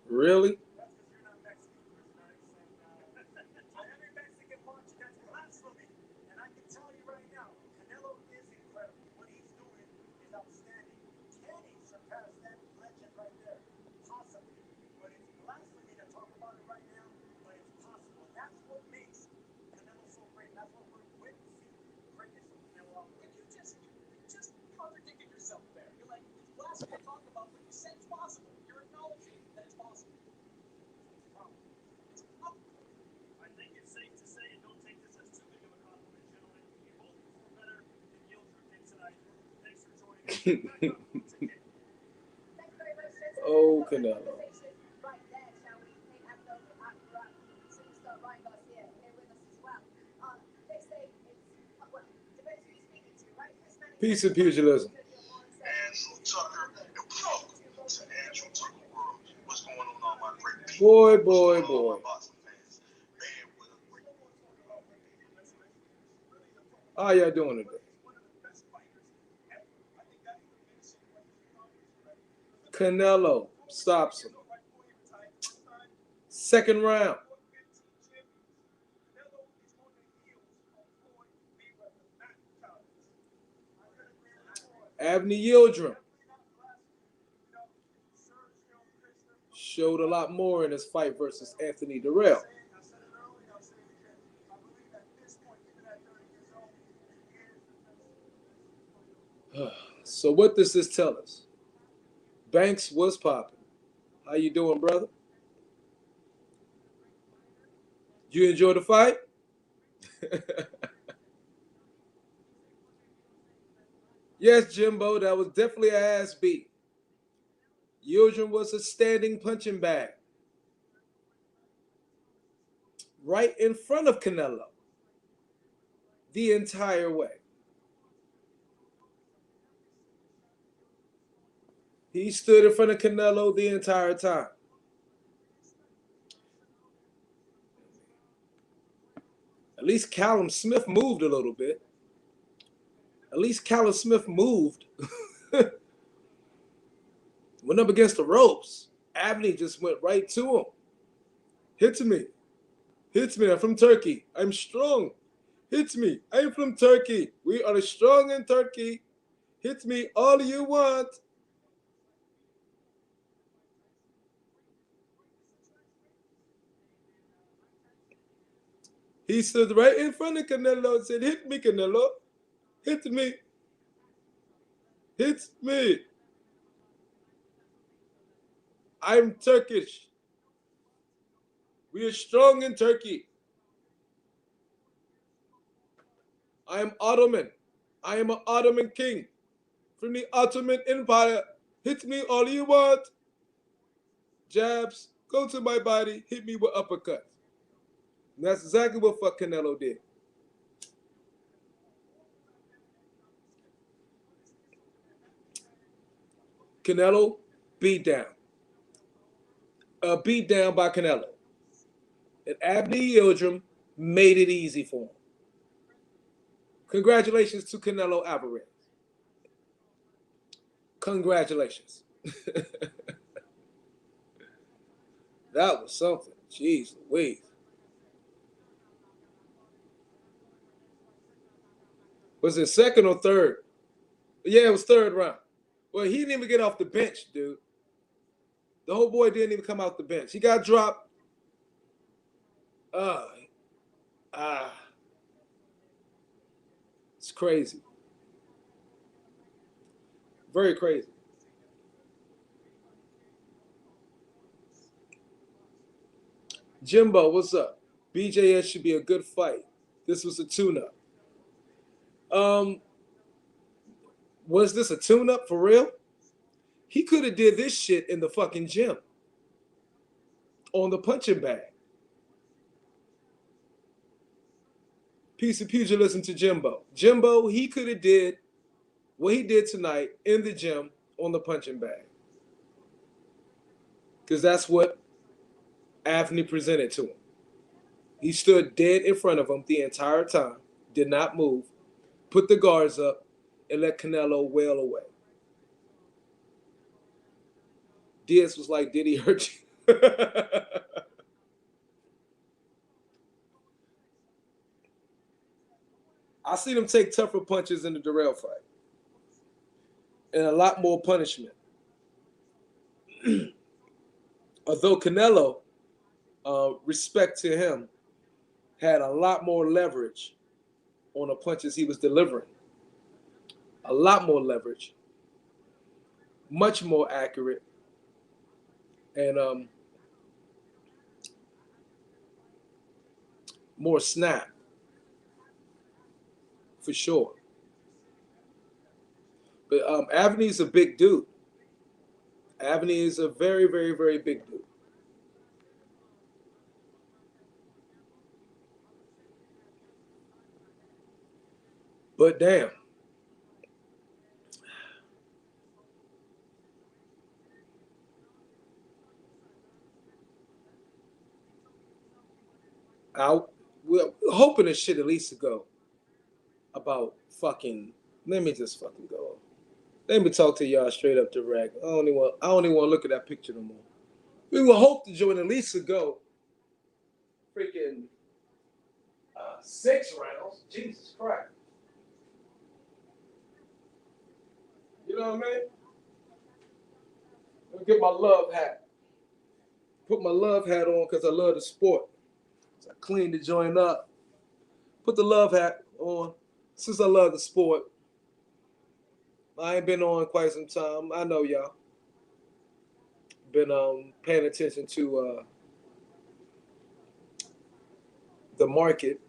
Really? Oh, Canelo. Peace and pugilism. Boy, boy, boy. How y'all doing today? Canelo stops him. Second round. Abney Yildrim showed a lot more in his fight versus Anthony Durrell. So what does this tell us? Banks was popping. How you doing, brother? You enjoy the fight? Yes, Jimbo, that was definitely an ass beat. Yildrim was a standing punching bag. Right in front of Canelo. The entire way. He stood in front of Canelo the entire time. At least Callum Smith moved a little bit. At least Callum Smith moved. Went up against the ropes. Abney just went right to him. Hits me. Hits me. I'm from Turkey. I'm strong. Hits me. I'm from Turkey. We are strong in Turkey. Hit me all you want. He stood right in front of Canelo and said, hit me, Canelo. Hit me. Hit me. I'm Turkish. We are strong in Turkey. I am Ottoman. I am an Ottoman king from the Ottoman Empire. Hit me all you want. Jabs, go to my body, hit me with uppercuts. And that's exactly what fuck Canelo did. Canelo beat down. Beat down by Canelo. And Abney Yildrim made it easy for him. Congratulations to Canelo Alvarez. Congratulations. That was something. Jeez Louise. Was it second or third? Yeah, it was third round. Well, he didn't even get off the bench, dude. The whole boy didn't even come off the bench. He got dropped. It's crazy. Very crazy. Jimbo, what's up? BJS should be a good fight. This was a tune-up. Was this a tune-up for real? He could have did this shit in the fucking gym. On the punching bag. Piece of pugilism to Jimbo. Jimbo, he could have did what he did tonight in the gym on the punching bag. Because that's what Anthony presented to him. He stood dead in front of him the entire time, did not move, put the guards up, and let Canelo wail away. Diaz was like, did he hurt you? I seen him take tougher punches in the Durrell fight. And a lot more punishment. Although Canelo, respect to him, had a lot more leverage on the punches he was delivering. A lot more leverage. Much more accurate. And more snap. For sure. But Avani's a big dude. Avani is a very, very, very big dude. But damn. We're hoping this shit at least to go about fucking. Let me just fucking go. Let me talk to y'all straight up direct. I don't even want to look at that picture no more. We will hope to join at least to go freaking 6 rounds. Jesus Christ. You know what I mean? Let me get my love hat. Put my love hat on because I love the sport. So I cleaned the joint up. Put the love hat on since I love the sport. I ain't been on quite some time. I know y'all. Been paying attention to the market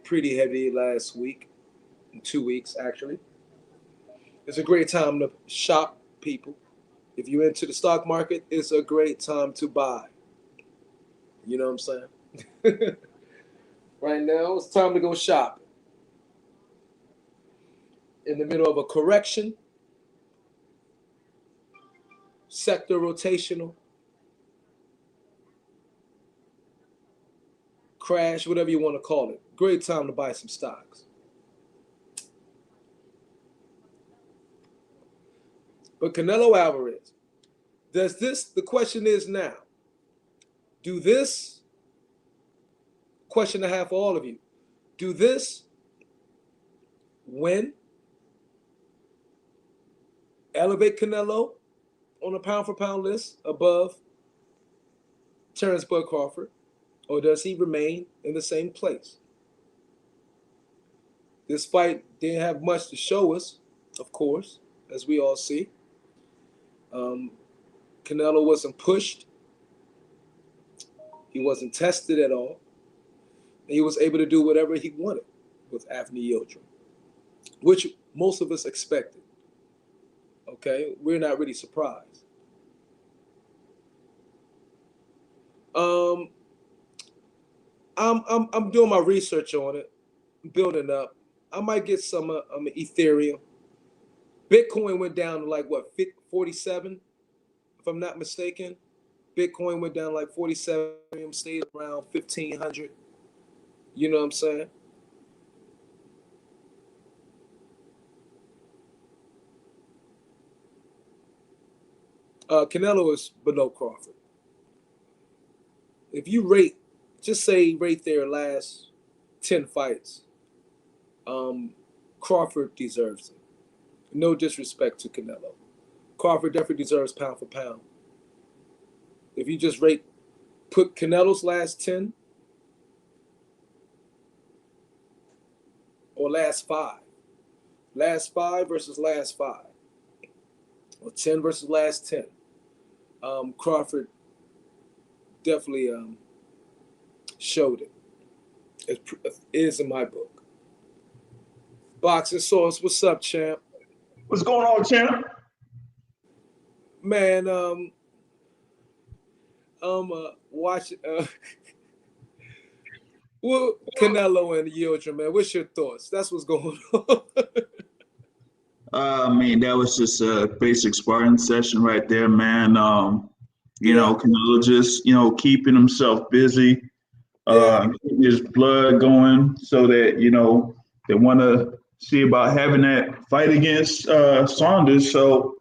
pretty heavy last week, 2 weeks actually. It's a great time to shop, people. If you're into the stock market, it's a great time to buy. You know what I'm saying? Right now, it's time to go shopping. In the middle of a correction, sector rotational, crash, whatever you want to call it. Great time to buy some stocks. But Canelo Alvarez, the question is now, do this, question I have for all of you, do this win, elevate Canelo on a pound for pound list above Terence Bud Crawford, or does he remain in the same place? This fight didn't have much to show us, of course, as we all see. Canelo wasn't pushed. He wasn't tested at all. And he was able to do whatever he wanted with Anthony Yildrim, which most of us expected. Okay, we're not really surprised. I'm doing my research on it, building up. I might get some Ethereum. Bitcoin went down to like what, 47, if I'm not mistaken. Bitcoin went down like 47, stayed around 1,500. You know what I'm saying? Canelo is below Crawford. If you rate, just say rate their last 10 fights, Crawford deserves it. No disrespect to Canelo. Crawford definitely deserves pound for pound. If you just put Canelo's last 10 or last 5. Last 5 versus last 5. Or 10 versus last 10. Crawford definitely showed it. It is in my book. Boxing Source, what's up, champ? What's going on, champ? Man, watch well, Canelo and Yildrim, man. What's your thoughts? That's what's going on. I mean, that was just a basic sparring session right there, man. You know, Canelo just, keeping himself busy, keeping his blood going so that, they want to see about having that fight against Saunders. So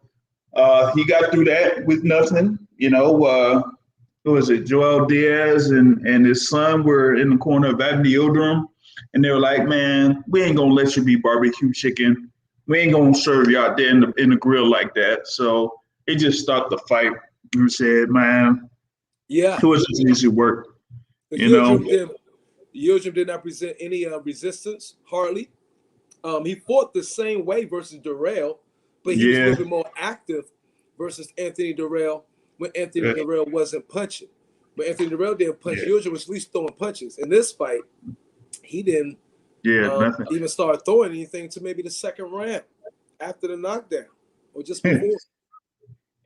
he got through that with nothing. Who was it? Joel Diaz and his son were in the corner of Abney Yildrim, and they were like, "Man, we ain't gonna let you be barbecue chicken. We ain't gonna serve you out there in the grill like that." So it just stopped the fight. And said, "Man, Yeah, it was just easy work." Yildrim did not present any resistance, hardly. He fought the same way versus Durrell, but he was a little bit more active versus Anthony Durrell when Anthony Durrell wasn't punching. But Anthony Durrell didn't punch. Yildrim was at least throwing punches. In this fight, he didn't even start throwing anything to maybe the second round after the knockdown or just before.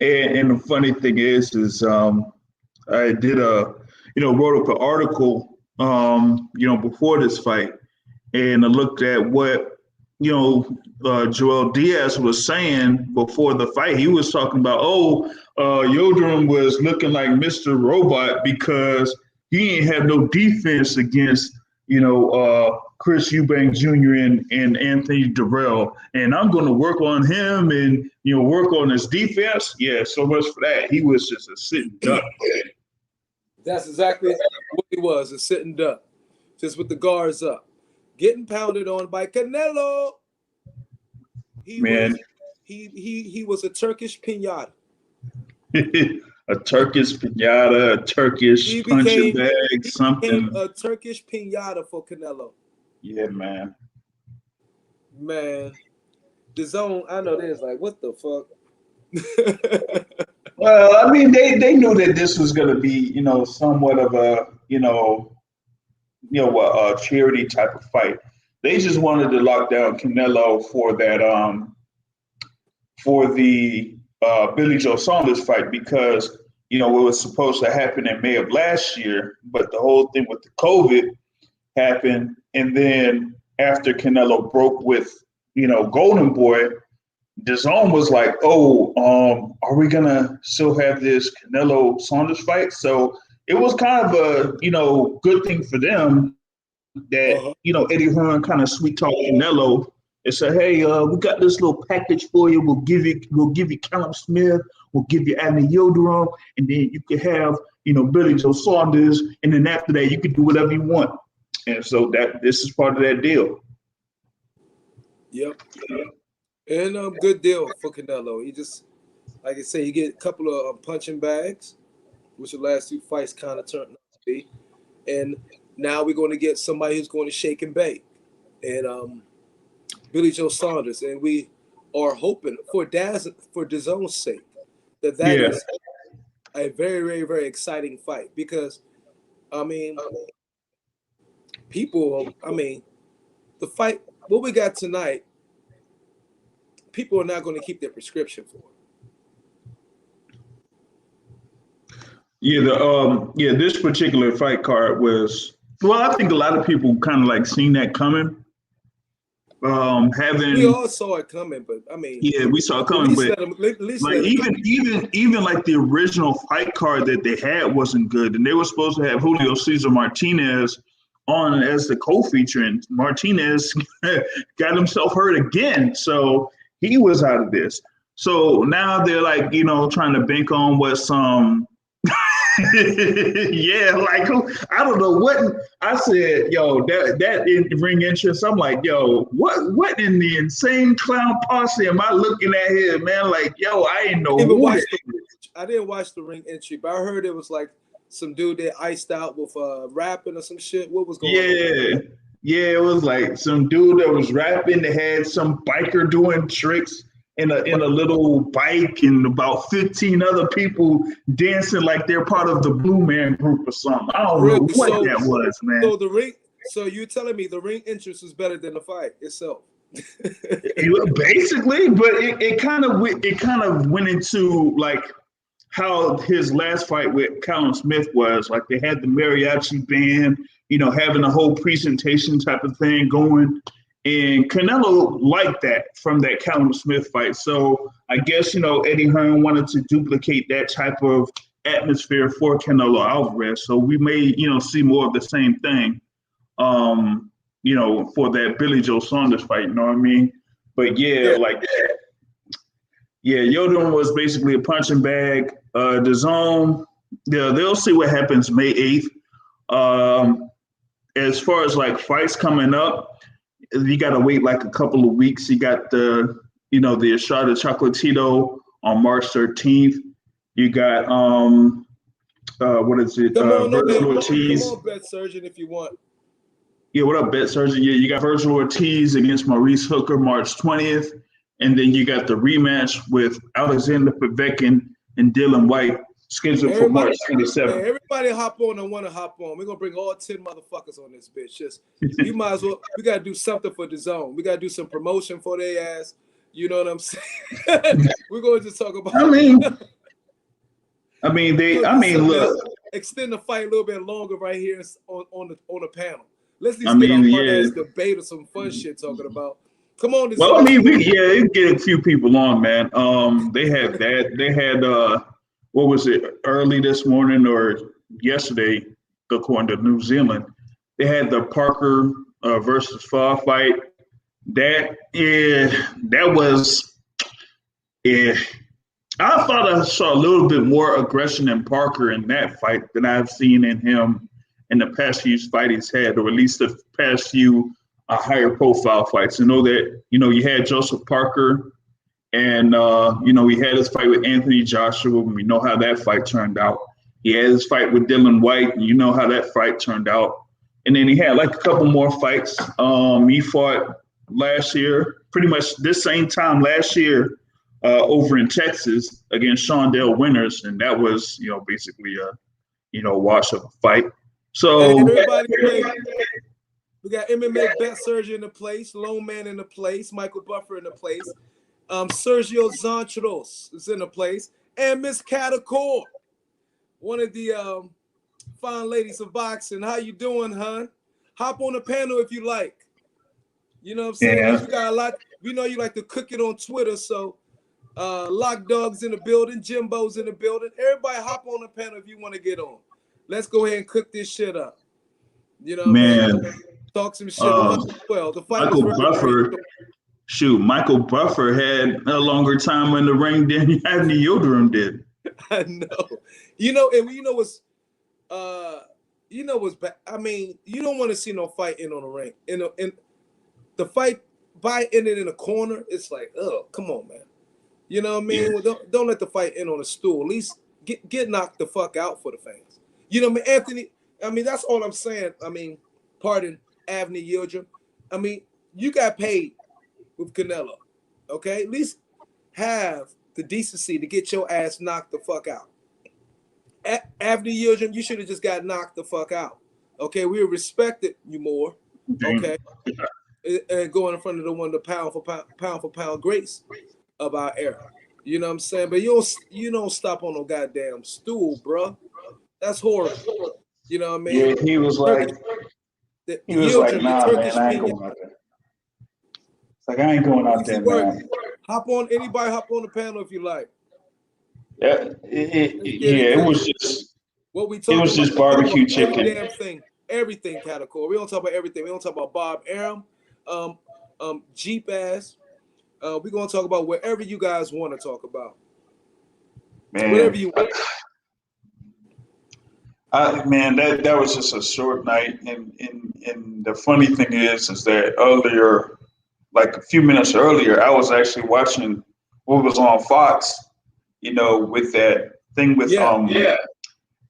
And the funny thing is I did wrote up an article, before this fight, and I looked at what Joel Diaz was saying before the fight. He was talking about, Yildrim was looking like Mr. Robot because he ain't have no defense against, Chris Eubank Jr. and Anthony Durrell. And I'm going to work on him and, work on his defense. Yeah, so much for that. He was just a sitting duck. That's exactly what he was, a sitting duck, just with the guards up. Getting pounded on by Canelo. He was a Turkish pinata. A Turkish pinata, a Turkish punching bag, something. A Turkish pinata for Canelo. Yeah, man. Man, the zone. I know there's like, what the fuck. Well, I mean, they knew that this was going to be, somewhat of a, a charity type of fight. They just wanted to lock down Canelo for that, for the Billy Joe Saunders fight because, it was supposed to happen in May of last year, but the whole thing with the COVID happened. And then after Canelo broke with, Golden Boy, DAZN was like, are we going to still have this Canelo Saunders fight? So it was kind of a, good thing for them that, Eddie Hearn kind of sweet talked Canelo and said, hey, we got this little package for you. We'll give you Callum Smith. We'll give you Abney Yildrim. And then you could have, Billy Joe Saunders. And then after that, you can do whatever you want. And so this is part of that deal. Yep. And good deal for Canelo. He just, like I say, you get a couple of punching bags, which the last two fights kind of turned out to be. And now we're going to get somebody who's going to shake and bake. And Billy Joe Saunders. And we are hoping for DAZN's sake that is a very, very, very exciting fight. Because, the fight, what we got tonight, people are not going to keep their prescription for it. This particular fight card was, I think a lot of people kind of like seen that coming. We all saw it coming, but we saw it coming, but even like the original fight card that they had wasn't good, and they were supposed to have Julio Cesar Martinez on as the co-feature, and Martinez got himself hurt again, so he was out of this. So now they're like, trying to bank on what some I don't know what I said, that in ring entrance. I'm like, what in the insane clown posse am I looking at here, man? Like, I ain't know. I didn't watch the ring entry, but I heard it was like some dude that iced out with rapping or some shit. What was going on? Yeah, it was like some dude that was rapping. They had some biker doing tricks in a little bike, and about 15 other people dancing like they're part of the Blue Man Group or something. I don't know what that was, man. So you're telling me the ring entrance was better than the fight itself? Basically, but it kind of went into like how his last fight with Callum Smith was. Like they had the mariachi band, having a whole presentation type of thing going. And Canelo liked that from that Callum Smith fight. So I guess, Eddie Hearn wanted to duplicate that type of atmosphere for Canelo Alvarez. So we may, see more of the same thing. for that Billy Joe Saunders fight. You know what I mean? But yeah, Yildrim was basically a punching bag. The zone, they'll see what happens May 8th. As far as like fights coming up, you got to wait like a couple of weeks. You got the Estrada Chocolatito on March 13th. You got what is it? Virgil Ortiz. Come on, Bet Surgeon, if you want. Yeah, what up, Bet Surgeon? Yeah, you got Virgil Ortiz against Maurice Hooker March 20th, and then you got the rematch with Alexander Povetkin and Dylan White scheduled for March 27th. Everybody hop on and want to hop on. We're gonna bring all 10 motherfuckers on this bitch. You might as well. We gotta do something for the zone. We gotta do some promotion for their ass. You know what I'm saying? We're gonna just talk about. Look. Extend the fight a little bit longer right here on the panel. Let's get a fun-ass debate or some fun shit talking about. Come on. Get a few people on, man. They had that. They had what was it, early this morning or yesterday, according to New Zealand. They had the Parker versus Fall fight. That was. I thought I saw a little bit more aggression in Parker in that fight than I've seen in him in the past few fights he's had, or at least the past few higher profile fights. You had Joseph Parker, and he had his fight with Anthony Joshua, and we know how that fight turned out. He had his fight with Dylan White, and you know how that fight turned out. And then he had like a couple more fights. He fought last year, pretty much this same time last year, over in Texas against Shondell Winters, and that was, basically a wash of a fight. So everybody, we got MMA Bet Surgeon in the place, Lone Man in the place, Michael Buffer in the place, Sergio Zantros is in the place, and Miss Catacor, one of the fine ladies of boxing. How you doing, hon? Hop on the panel if you like. You know what I'm saying? Yeah. You got a lot. We know you like to cook it on Twitter, so Lock Dog's in the building, Jimbo's in the building. Everybody hop on the panel if you want to get on. Let's go ahead and cook this shit up. You know, man. Talk some shit. The fight Michael Buffer had a longer time in the ring than Avni Yildrim did. I know. What's bad? I mean, you don't want to see no fight in on the ring. In the fight by ending in a corner, it's like, oh, come on, man. You know what I mean? Yeah. Well, don't let the fight end on a stool. At least get knocked the fuck out for the fans. You know what I mean, Anthony? I mean, that's all I'm saying. I mean, pardon Avni Yildrim. I mean, you got paid with Canelo, okay? At least have the decency to get your ass knocked the fuck out. Avni Yildrim, you should have just got knocked the fuck out, okay? We respected you more, okay? And going in front of the pound for pound greats of our era. You know what I'm saying? But you don't stop on no goddamn stool, bro. That's horrible. You know what I mean? Yeah, he was like, nah, man, I ain't going out there. It's like, I ain't going out there, man. Anybody hop on the panel if you like. Yeah, it was just what we talking. It was just barbecue chicken. Everything category. We don't talk about everything. We don't talk about Bob Arum, Jeep ass. We're gonna talk about whatever you guys want to talk about. Man, whatever you want. That was just a short night, and the funny thing is that earlier, like a few minutes earlier, I was actually watching what was on Fox, with that thing with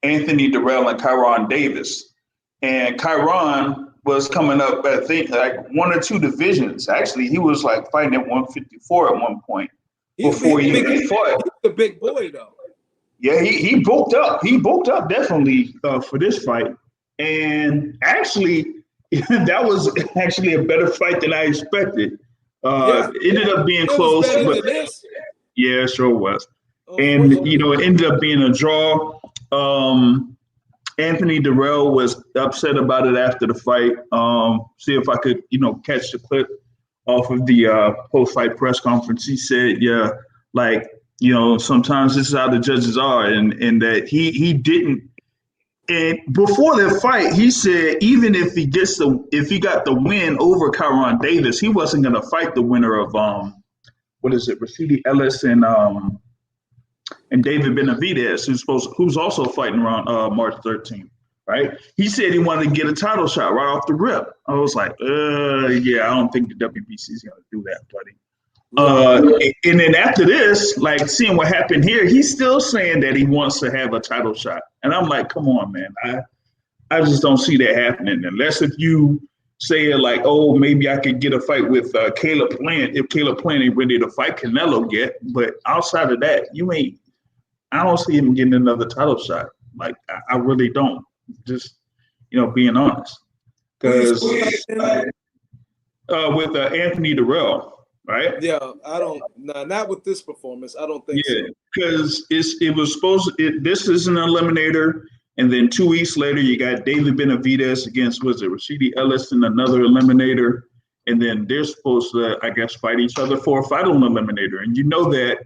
Anthony Durrell and Kyron Davis, and Kyron was coming up, I think, like one or two divisions. Actually, he was like fighting at 154 at one point before he even fought. He's the big boy, though. Yeah, he bulked up. He bulked up definitely for this fight. And actually, that was actually a better fight than I expected. It ended up being close. But yeah, it sure was. And, it ended up being a draw. Anthony Durrell was upset about it after the fight. See if I could, catch the clip off of the post-fight press conference. He said, sometimes this is how the judges are, and that he didn't And before the fight, he said even if he got the win over Kyron Davis, he wasn't going to fight the winner of what is it, Rashidi Ellis and David Benavidez, who's also fighting around March 13th. Right? He said he wanted to get a title shot right off the rip. I was like, yeah, I don't think the WBC is going to do that, buddy. And then after this, like seeing what happened here, he's still saying that he wants to have a title shot. And I'm like, come on, man. I just don't see that happening unless if you say like, oh, maybe I could get a fight with Caleb Plant if Caleb Plant ain't ready to fight Canelo yet. But outside of that, I don't see him getting another title shot. Like, I really don't. Just, being honest. Because with Anthony Durrell, right? Yeah, I don't. Nah, not with this performance. I don't think so. Yeah, because it was this is an eliminator, and then 2 weeks later you got David Benavidez against Rashidi Ellis in another eliminator, and then they're supposed to, I guess, fight each other for a final eliminator, and you know that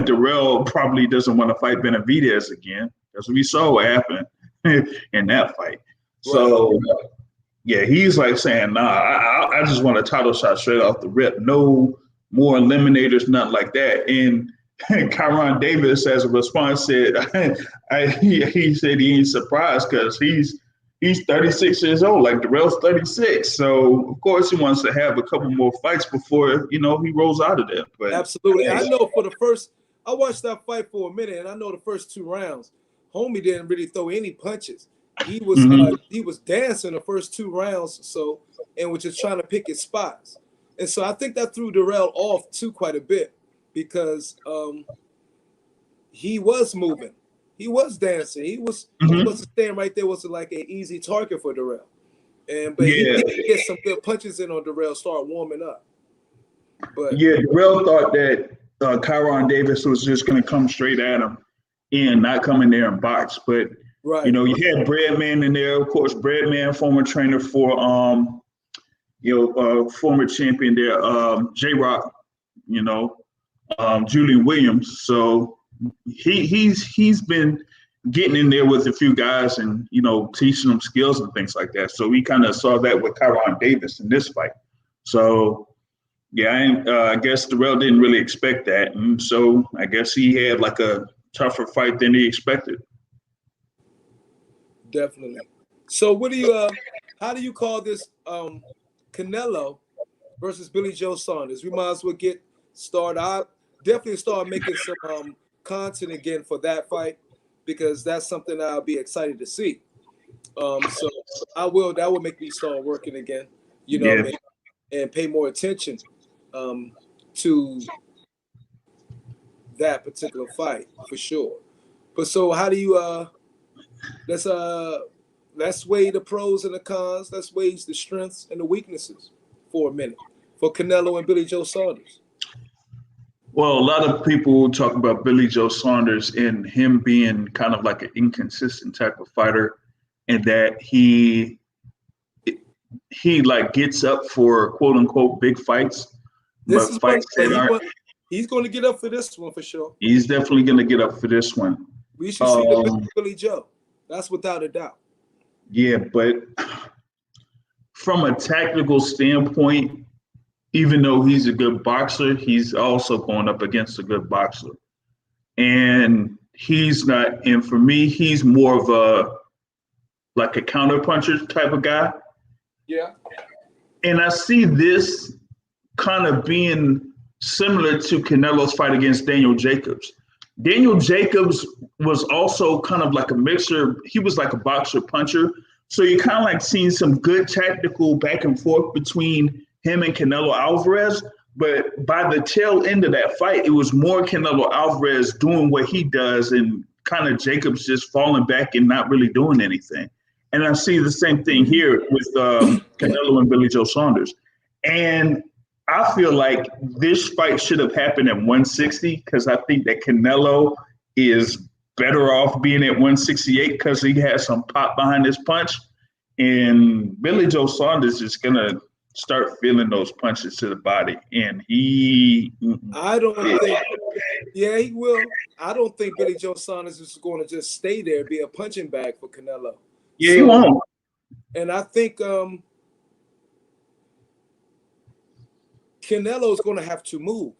Durrell probably doesn't want to fight Benavidez again, because we saw what happened in that fight. Right. So. Yeah, he's like saying, nah, I just want a title shot straight off the rip. No more eliminators, nothing like that. And Kyron Davis, as a response, said, he said he ain't surprised because he's 36 years old, like Durrell's 36. So, of course, he wants to have a couple more fights before, he rolls out of there. But absolutely. I know I watched that fight for a minute, and I know the first 2 rounds, homie didn't really throw any punches. He was he was dancing the first 2 rounds or so, and was just trying to pick his spots. And so I think that threw Durrell off too quite a bit because he was moving, he was dancing, he wasn't staying right there. Was like an easy target for Durrell, but he did get some good punches in on Durrell, start warming up. But yeah, Durrell thought that Kyron Davis was just going to come straight at him and not come in there and box, but. Right. You had Breadman in there, of course. Breadman, former trainer for former champion there, J-Rock, Julian Williams. So he's been getting in there with a few guys and teaching them skills and things like that. So we kind of saw that with Kyron Davis in this fight. So yeah, I guess Durrell didn't really expect that, and so I guess he had like a tougher fight than he expected. Definitely. So how do you call this Canelo versus Billy Joe Saunders? We might as well get started. I definitely start making some content again for that fight because that's something I'll be excited to see. So that will make me start working again, and pay more attention to that particular fight for sure. But so how do you let's weigh the pros and the cons. Let's weigh the strengths and the weaknesses for a minute for Canelo and Billy Joe Saunders. Well, a lot of people talk about Billy Joe Saunders and him being kind of like an inconsistent type of fighter, and that he like gets up for quote unquote big fights. He's going to get up for this one for sure. He's definitely going to get up for this one. We should see the best Billy Joe. That's without a doubt. Yeah, but from a tactical standpoint, even though he's a good boxer, he's also going up against a good boxer. And he's not, and for me, he's more of a counter puncher type of guy. Yeah. And I see this kind of being similar to Canelo's fight against Daniel Jacobs. Daniel Jacobs was also kind of like a mixer. He was like a boxer puncher. So you kind of like seen some good tactical back and forth between him and Canelo Alvarez. But by the tail end of that fight, it was more Canelo Alvarez doing what he does and kind of Jacobs just falling back and not really doing anything. And I see the same thing here with Canelo and Billy Joe Saunders. And I feel like this fight should have happened at 160 because I think that Canelo is better off being at 168 because he has some pop behind his punch. And Billy Joe Saunders is going to start feeling those punches to the body, and he. I don't think. Yeah, he will. I don't think Billy Joe Saunders is going to just stay there, be a punching bag for Canelo. Yeah, he won't. And I think Canelo is going to have to move.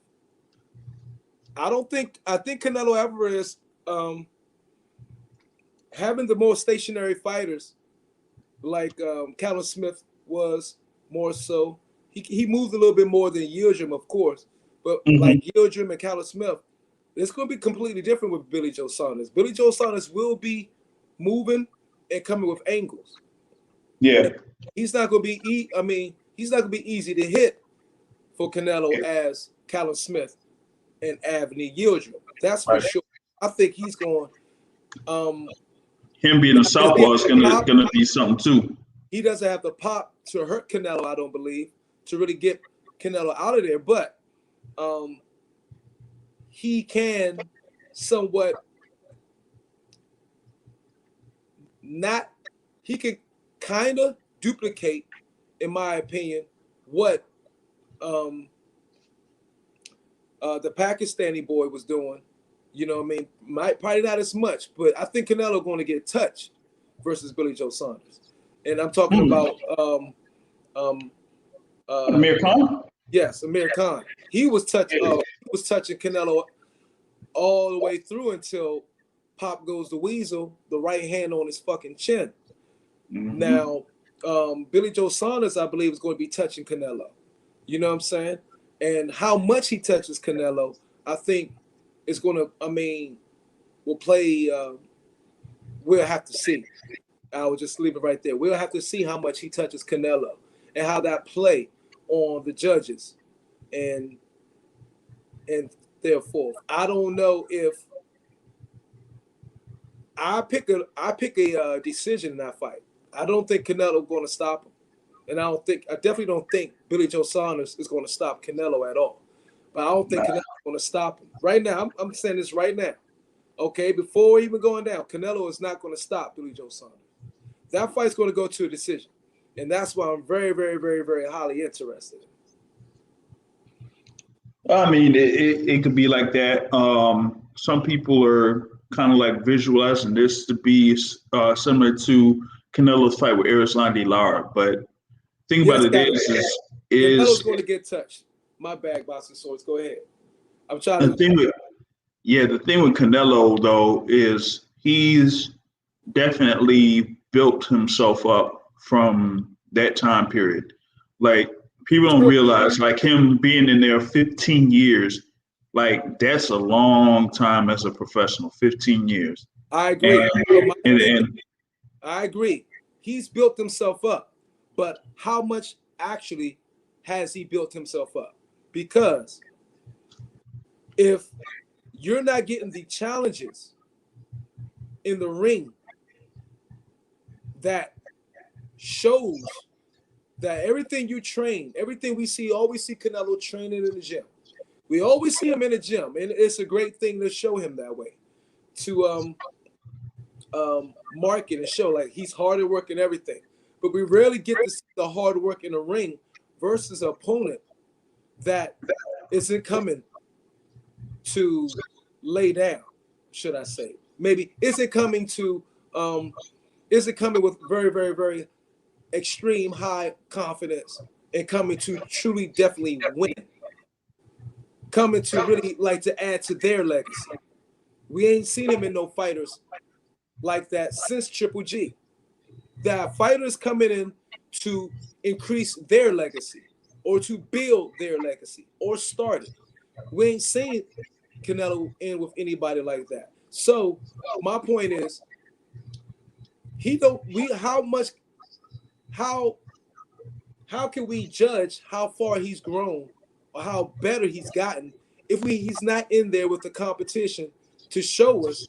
I think Canelo Alvarez having the more stationary fighters like Callum Smith was more so. He moved a little bit more than Yildrim, of course, but like Yildrim and Callum Smith, it's going to be completely different with Billy Joe Saunders. Billy Joe Saunders will be moving and coming with angles. Yeah, he's not going to be. He's not going to be easy to hit for Canelo as Callum Smith and Anthony Yildrim. That's for sure. I think he's going. Him being a southpaw is gonna be something too. He doesn't have the pop to hurt Canelo, I don't believe, to really get Canelo out of there. But he can somewhat not. He can kind of duplicate, in my opinion, what the Pakistani boy was doing. You know what I mean? Probably not as much, but I think Canelo going to get touched versus Billy Joe Saunders. And I'm talking about Amir Khan? Yes, Amir Khan. He was touching Canelo all the way through until Pop goes the weasel, the right hand on his fucking chin. Now, Billy Joe Saunders, I believe, is going to be touching Canelo. You know what I'm saying? And how much he touches Canelo, I think is going to, we'll play, we'll have to see. I will just leave it right there. We'll have to see how much he touches Canelo and how that play on the judges and therefore. I don't know if I pick a decision in that fight. I don't think Canelo going to stop him. And I definitely don't think Billy Joe Saunders is going to stop Canelo at all. But I don't think Canelo's going to stop him. Right now, I'm saying this right now. Okay, before even going down, Canelo is not going to stop Billy Joe Saunders. That fight's going to go to a decision. And that's why I'm very, very, very, very highly interested. I mean, it could be like that. Some people are kind of like visualizing this to be similar to Canelo's fight with Erislandy Lara. But think about it is Canelo's going to get touched. My bag, boxing swords. Go ahead. I'm trying to. The thing with Canelo though is he's definitely built himself up from that time period. Like people don't realize, like him being in there 15 years, like that's a long time as a professional. 15 years. I agree. And I agree. He's built himself up, but how much actually has he built himself up? Because if you're not getting the challenges in the ring that shows that everything you train, everything we see, always see Canelo training in the gym. We always see him in the gym, and it's a great thing to show him that way, to market and show like he's hard at work and everything. But we rarely get to see the hard work in the ring versus an opponent that isn't coming to lay down, should I say. Maybe isn't coming with very, very, very extreme high confidence and coming to truly definitely win. Coming to really like to add to their legacy. We ain't seen him in no fighters like that since Triple G. That fighters coming in to increase their legacy or to build their legacy or start it. We ain't seen Canelo in with anybody like that. So my point is, how can we judge how far he's grown or how better he's gotten if he's not in there with the competition to show us,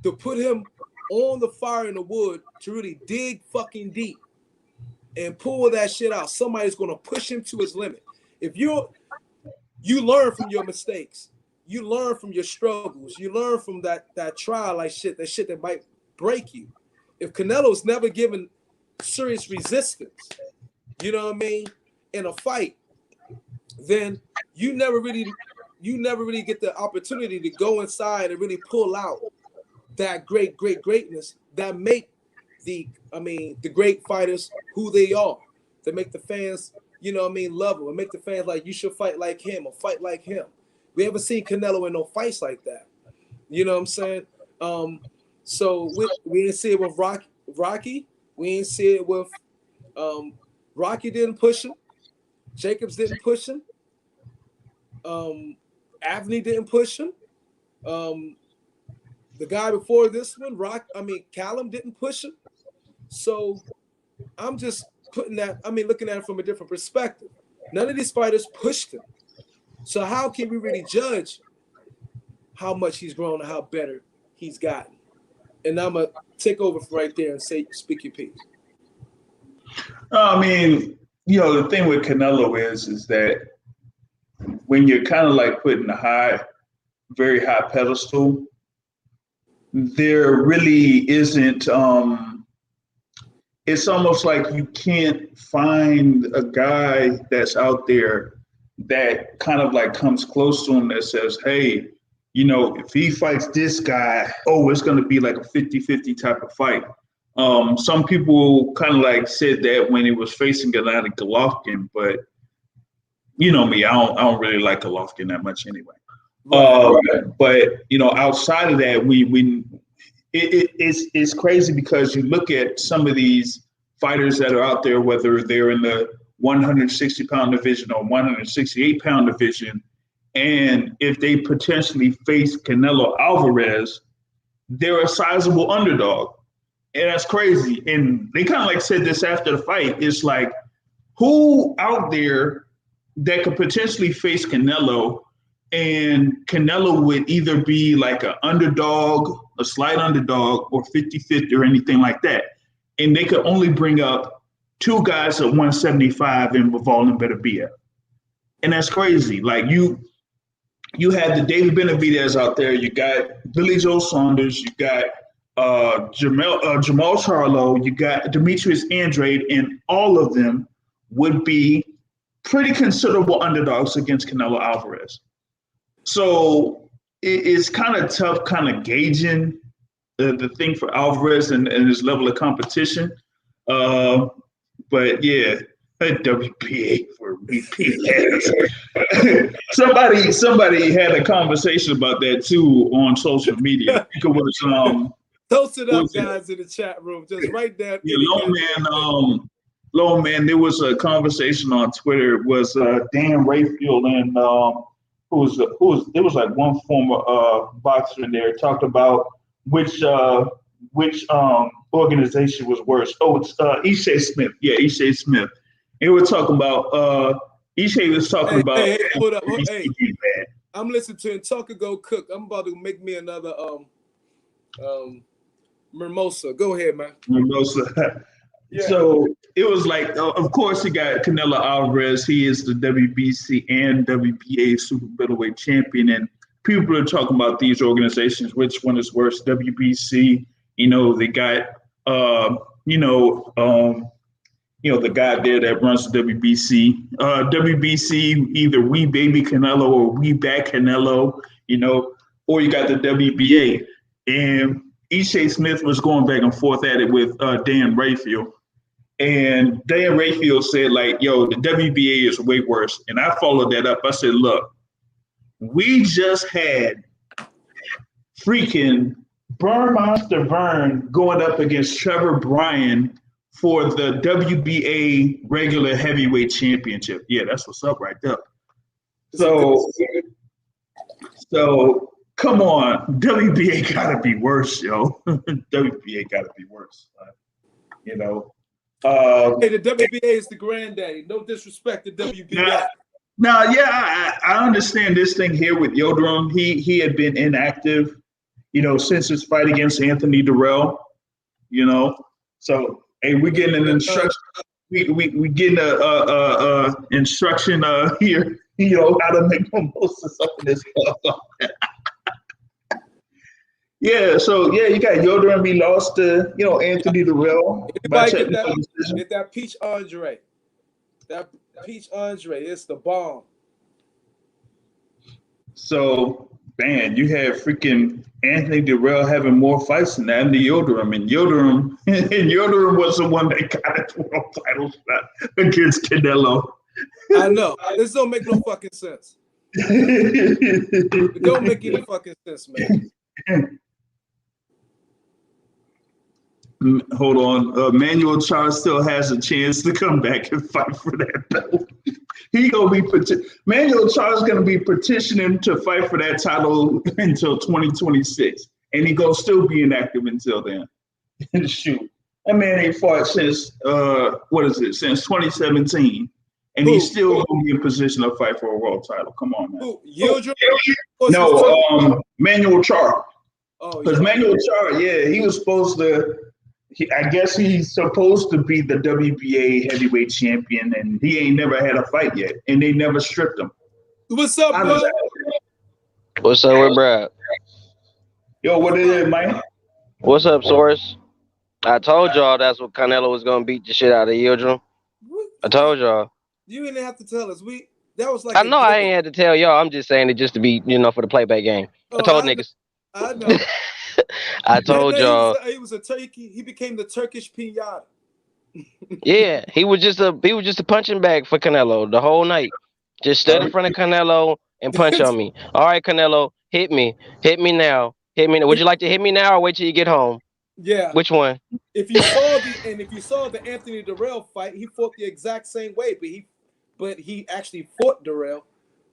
to put him on the fire in the wood to really dig fucking deep and pull that shit out. Somebody's going to push him to his limit. If you learn from your mistakes, you learn from your struggles, you learn from that trial like shit, that shit that might break you. If Canelo's never given serious resistance, you know what I mean? in a fight, then you never really get the opportunity to go inside and really pull out that greatness that make the great fighters who they are, to make the fans, love them, and make the fans like, you should fight like him or fight like him. We haven't seen Canelo in no fights like that. You know what I'm saying? So we didn't see it with Rocky. We didn't see it with Rocky didn't push him. Jacobs didn't push him. Avni didn't push him. The guy before this one, Callum didn't push him. So I'm just looking at it from a different perspective. None of these fighters pushed him. So how can we really judge how much he's grown and how better he's gotten? And I'm going to take over from right there and speak your piece. I mean, the thing with Canelo is that when you're kind of like putting a very high pedestal, there really isn't, it's almost like you can't find a guy that's out there that kind of like comes close to him that says, hey, if he fights this guy, it's going to be like a 50-50 type of fight. Some people kind of like said that when he was facing Gennady Golovkin, but you know me, I don't really like Golovkin that much anyway. But outside of that, it's crazy because you look at some of these fighters that are out there, whether they're in the 160-pound division or 168-pound division, and if they potentially face Canelo Alvarez, they're a sizable underdog. And that's crazy. And they kind of like said this after the fight. It's like, who out there that could potentially face Canelo, and Canelo would either be like an underdog, a slight underdog, or 50-50 or anything like that. And they could only bring up two guys at 175 and Bivol and Beterbiev. And that's crazy. Like you had the David Benavidez out there. You got Billy Joe Saunders. You got Jamal Charlo. You got Demetrius Andrade, and all of them would be pretty considerable underdogs against Canelo Alvarez. So it's kind of tough kind of gauging the thing for Alvarez and his level of competition. But yeah, WBA for repeat. Somebody had a conversation about that too on social media. It was toast it up, guys, in the chat room. Just right there. Yeah, Lone Man, there was a conversation on Twitter. It was Dan Rayfield and there was like one former boxer in there talked about which organization was worse. Oh, it's Ishe Smith. Yeah, Ishe Smith. And we're talking about Ishe was talking about. Hey, hold up. Hey, I'm listening to him talk and go cook. I'm about to make me another mimosa. Go ahead, man. Mimosa. Yeah. So it was like, of course, he got Canelo Alvarez. He is the WBC and WBA super middleweight champion. And people are talking about these organizations. Which one is worse? WBC, they got, the guy there that runs the WBC. WBC, either We Baby Canelo or We Back Canelo, or you got the WBA. And Ishe Smith was going back and forth at it with Dan Rayfield. And Dan Rayfield said, like, yo, the WBA is way worse. And I followed that up. I said, look, we just had freaking Burn Monster Vern going up against Trevor Bryan for the WBA regular heavyweight championship. Yeah, that's what's up right there. So come on, WBA gotta be worse, yo. WBA gotta be worse, Hey, the WBA is the granddaddy. No disrespect to WBA. Now, yeah, I understand this thing here with Yildrim. He had been inactive, since his fight against Anthony Durrell. So hey, we're getting an instruction. We getting a instruction here. How to make mimosas up in this stuff. Yeah, so yeah, you got Yildrim. He lost to Anthony Durrell. Get that peach Andre. That Peach Andre, it's the bomb. So, man, you had freaking Anthony Durrell having more fights than Andy Yildrim, and Yildrim, and Yildrim was the one that got a world title shot against Canelo. I know. This don't make no fucking sense. It don't make any fucking sense, man. Hold on, Manuel Charles still has a chance to come back and fight for that belt. He gonna be Manuel Charles gonna be petitioning to fight for that title until 2026, and he gonna still be inactive until then. Shoot, that man ain't fought since since 2017, and he's still gonna be in position to fight for a world title. Come on, man. Yildrim? No, Manuel Charles. Oh, because Manuel Charles, he was supposed to. I guess he's supposed to be the WBA heavyweight champion, and he ain't never had a fight yet, and they never stripped him. What's up, bro? What's up with Brad? Yo, what it is, man? What's up, Source? I told y'all that's what Canelo was gonna beat the shit out of Yildrim. I told y'all. You didn't have to tell us. That was like I know I ain't had to tell y'all. I'm just saying it just to be, for the playback game. I told niggas. I know. I told y'all. He was a turkey. He became the Turkish pinata. Yeah, he was just a punching bag for Canelo the whole night. Just stood in front of Canelo and punch on me. All right, Canelo, hit me now. Hit me. Would you like to hit me now or wait till you get home? Yeah. Which one? If you saw the Anthony Durrell fight, he fought the exact same way, but he actually fought Durrell.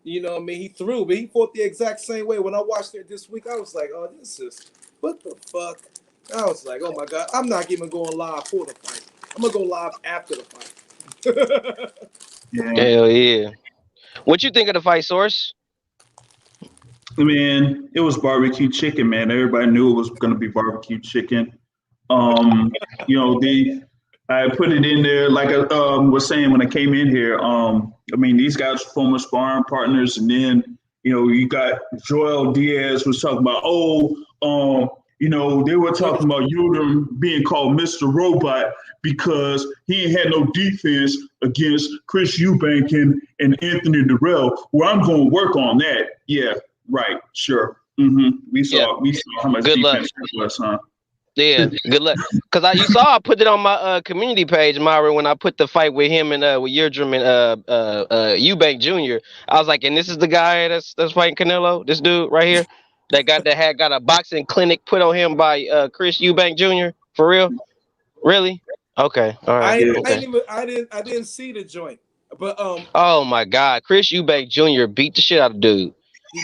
You know what I mean? He threw, but he fought the exact same way. When I watched it this week, I was like, oh, this is, what the fuck? I was like, oh my God, I'm not even going live for the fight. I'm going to go live after the fight. Hell yeah. What you think of the fight, Source? Man, it was barbecue chicken, man. Everybody knew it was going to be barbecue chicken. I put it in there, like I was saying when I came in here. These guys are former sparring partners, and then you got Joel Diaz was talking about, they were talking about Yildrim being called Mr. Robot because he ain't had no defense against Chris Eubank and Anthony Durrell. Well, I'm going to work on that. Yeah, right, sure. We saw how much defense there was, huh? Yeah, good luck. Because you saw I put it on my community page, Myra, when I put the fight with him and with Yildrim and Eubank Jr. I was like, and this is the guy that's fighting Canelo, this dude right here, that had got a boxing clinic put on him by Chris Eubank Jr. For real? Really? Okay, all right. I didn't see the joint, but Oh my God, Chris Eubank Jr. beat the shit out of dude.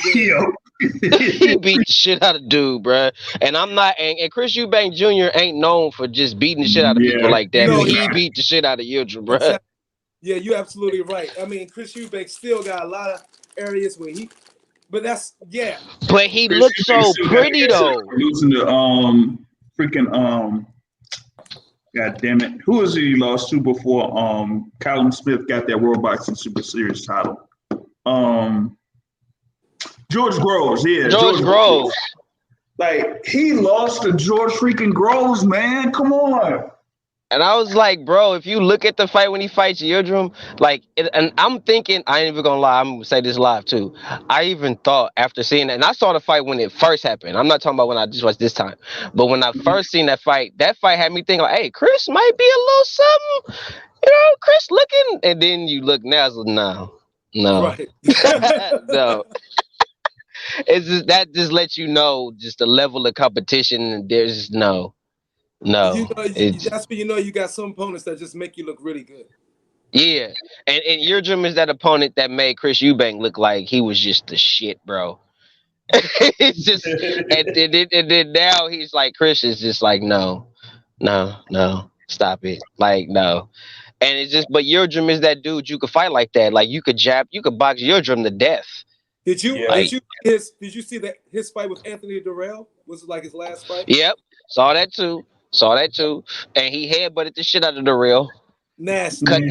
He beat the shit out of dude, bro. And I'm not, and Chris Eubank Jr. ain't known for just beating the shit out of people like that. But he beat the shit out of Yildrim, bro. Yeah, you're absolutely right. Chris Eubank still got a lot of areas where but But he looked so pretty though. Losing to God damn it, who was he lost to before Callum Smith got that World Boxing Super Series title? George Groves, yeah. George Groves. Like, he lost to George freaking Groves, man. Come on. And I was like, bro, if you look at the fight when he fights Yildrim, and I'm thinking, I ain't even gonna lie, I'm gonna say this live too. I even thought after seeing that, and I saw the fight when it first happened. I'm not talking about when I just watched this time, but when I first seen that fight had me thinking, like, hey, Chris might be a little something, Chris looking, and then you look now, it's like, no, right. no. It's just that just lets you know just the level of competition, and there's just no. That's when you got some opponents that just make you look really good. Yeah, and Yildrim is that opponent that made Chris Eubank look like he was just the shit, bro. It's just, and then now he's like, Chris is just like, no, stop it, like, no. And it's just, but Yildrim is that dude you could fight like that, like you could box Yildrim to death. Did you see that his fight with Anthony Durrell was like his last fight? Yep, saw that too, and he headbutted the shit out of Durrell. Nasty. Cut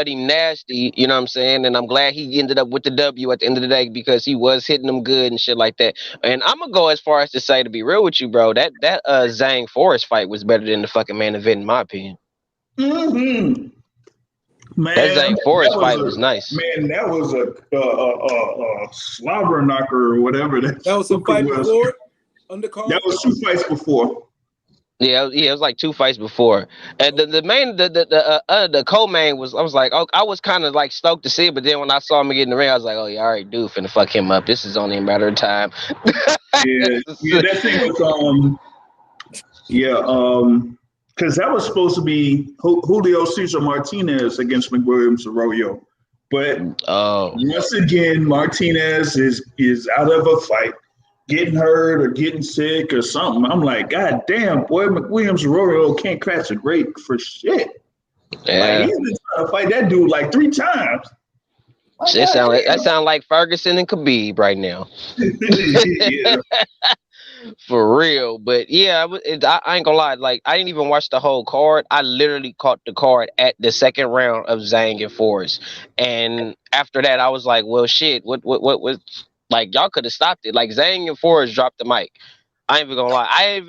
him nasty, you know what I'm saying? And I'm glad he ended up with the W at the end of the day because he was hitting them good and shit like that. And I'm gonna go as far as to say, to be real with you, bro, that Zhang Forrest fight was better than the fucking main event in my opinion. That Man, Zhang Forrest fight was nice. that was a slobber knocker or whatever that That was a fucker fight was. before undercard. That was 2 fights before. Yeah, it was like 2 fights before, and the co-main was, I was like, oh, I was kind of like stoked to see it, but then when I saw him get in the ring, I was like, oh yeah, all right, dude, finna fuck him up. This is only a matter of time. Yeah, that thing was because that was supposed to be Julio Cesar Martinez against McWilliams Arroyo, but Oh, once again, Martinez is out of a fight, getting hurt or getting sick or something. I'm like, God damn, boy, McWilliams Arroyo can't catch a break for shit. Like yeah. he's been trying to fight that dude like 3 times. Like, That sound like Ferguson and Khabib right now. yeah. For real, but yeah, I ain't gonna lie. Like, I didn't even watch the whole card. I literally caught the card at the second round of Zhang and Forrest, and after that, I was like, "Well, shit. What? Like, y'all could have stopped it. Like, Zhang and Forrest dropped the mic. I ain't even gonna lie. I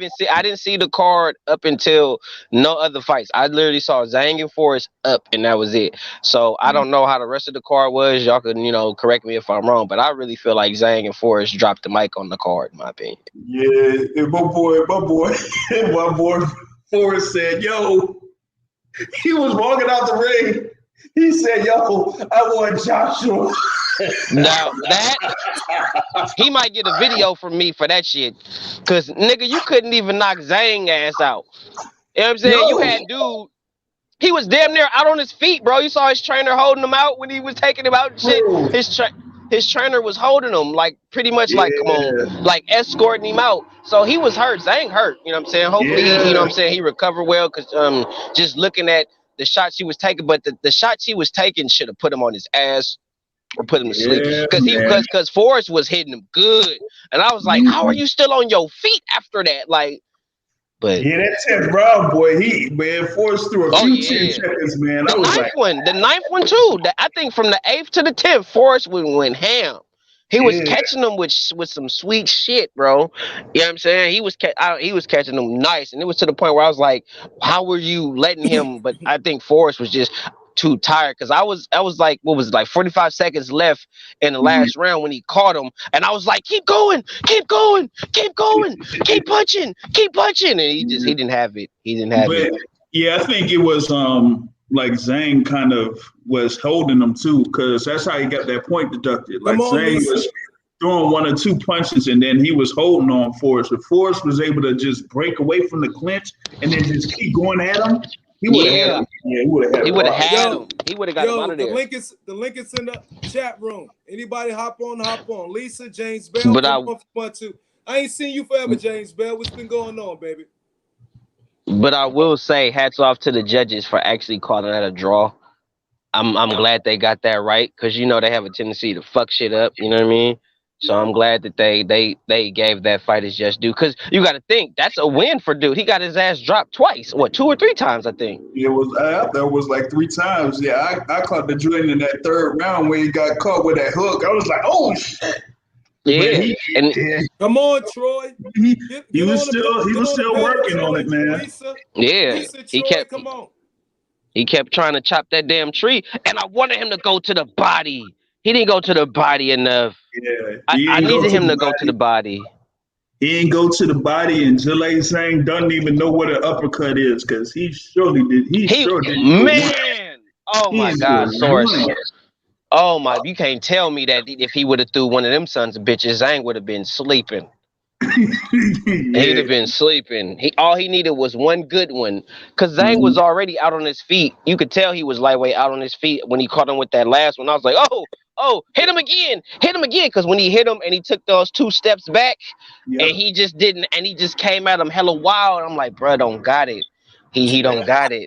didn't see the card up until no other fights. I literally saw Zhang and Forrest up, and that was it. So I don't know how the rest of the card was. Y'all can correct me if I'm wrong, but I really feel like Zhang and Forrest dropped the mic on the card, in my opinion. Yeah, and my boy, my boy Forrest said, "Yo," he was walking out the ring. He said, "Yo, I want Joshua." Now that he might get a video from me for that shit, cause nigga, you couldn't even knock Zhang ass out. You know what I'm saying? You Yo, had dude. He was damn near out on his feet, bro. You saw his trainer holding him out when he was taking him out and shit. bro. His trainer was holding him, like, pretty much like, come on, Yeah, like, escorting him out. So he was hurt. Zhang hurt. You know what I'm saying? Hopefully he, you know what I'm yeah, saying, he recovered well, cause just looking at the shots he was taking, but the shots he was taking should have put him on his ass or put him to sleep, yeah, because man. Forrest was hitting him good, and I was like, how are you still on your feet after that? Like, but Yeah, that 10th round, boy, man, Forrest threw a oh few 10 yeah. seconds, man. I The was ninth like, one, too. I think from the 8th to the 10th, Forrest went ham. He was yeah, catching them with some sweet shit, bro. You know what I'm saying? He was catching them nice, and it was to the point where I was like, "How were you letting him?" But I think Forrest was just too tired, because I was like, what was it, like 45 seconds left in the last round when he caught him, and I was like, "Keep going, keep going, keep going, keep punching," and he didn't have it. He didn't have it. but yeah, I think it was like Zhang kind of was holding him too, because that's how he got that point deducted. Like Come on, Zhang Lisa. was throwing 1 or 2 punches, and then he was holding on Forrest. If Forrest was able to just break away from the clinch and then just keep going at him, he would have had Yeah, him. Yeah, he would have had he him. would have Robbed. had him. He would have got him out Yo, of the there. link is in the chat room. Anybody hop on. Lisa, James Bell, But come on if you want to. I ain't seen you forever, James Bell. What's been going on, baby? I will say, hats off to the judges for actually calling that a draw. I'm glad they got that right, because they have a tendency to fuck shit up. You know what I mean? So Yeah. I'm glad that they gave that fight his just due, because you got to think that's a win for dude. He got his ass dropped twice, 2 or 3 times, I think. It was that was like 3 times. Yeah, I caught the joint in that 3rd round when he got caught with that hook. I was like, oh shit. Yeah, and Come on, Troy. He was still working on it, man. Lisa, Troy, come on. He kept trying to chop that damn tree, and I wanted him to go to the body. He didn't go to the body enough. Yeah, I needed him to go to the body. He didn't go to the body, and Jalay Zhang doesn't even know what an uppercut is, because he surely did. He sure didn't. Man, oh my God, Source. Oh my, you can't tell me that if he would have threw one of them sons of bitches, Zhang would have been sleeping. He'd have been sleeping. All he needed was one good one, because Zhang was already out on his feet. You could tell he was lightweight out on his feet when he caught him with that last one. I was like, oh, hit him again, because when he hit him and he took those 2 steps back, and he just didn't, and he just came at him hella wild. I'm like, bro, don't got it. He don't got it.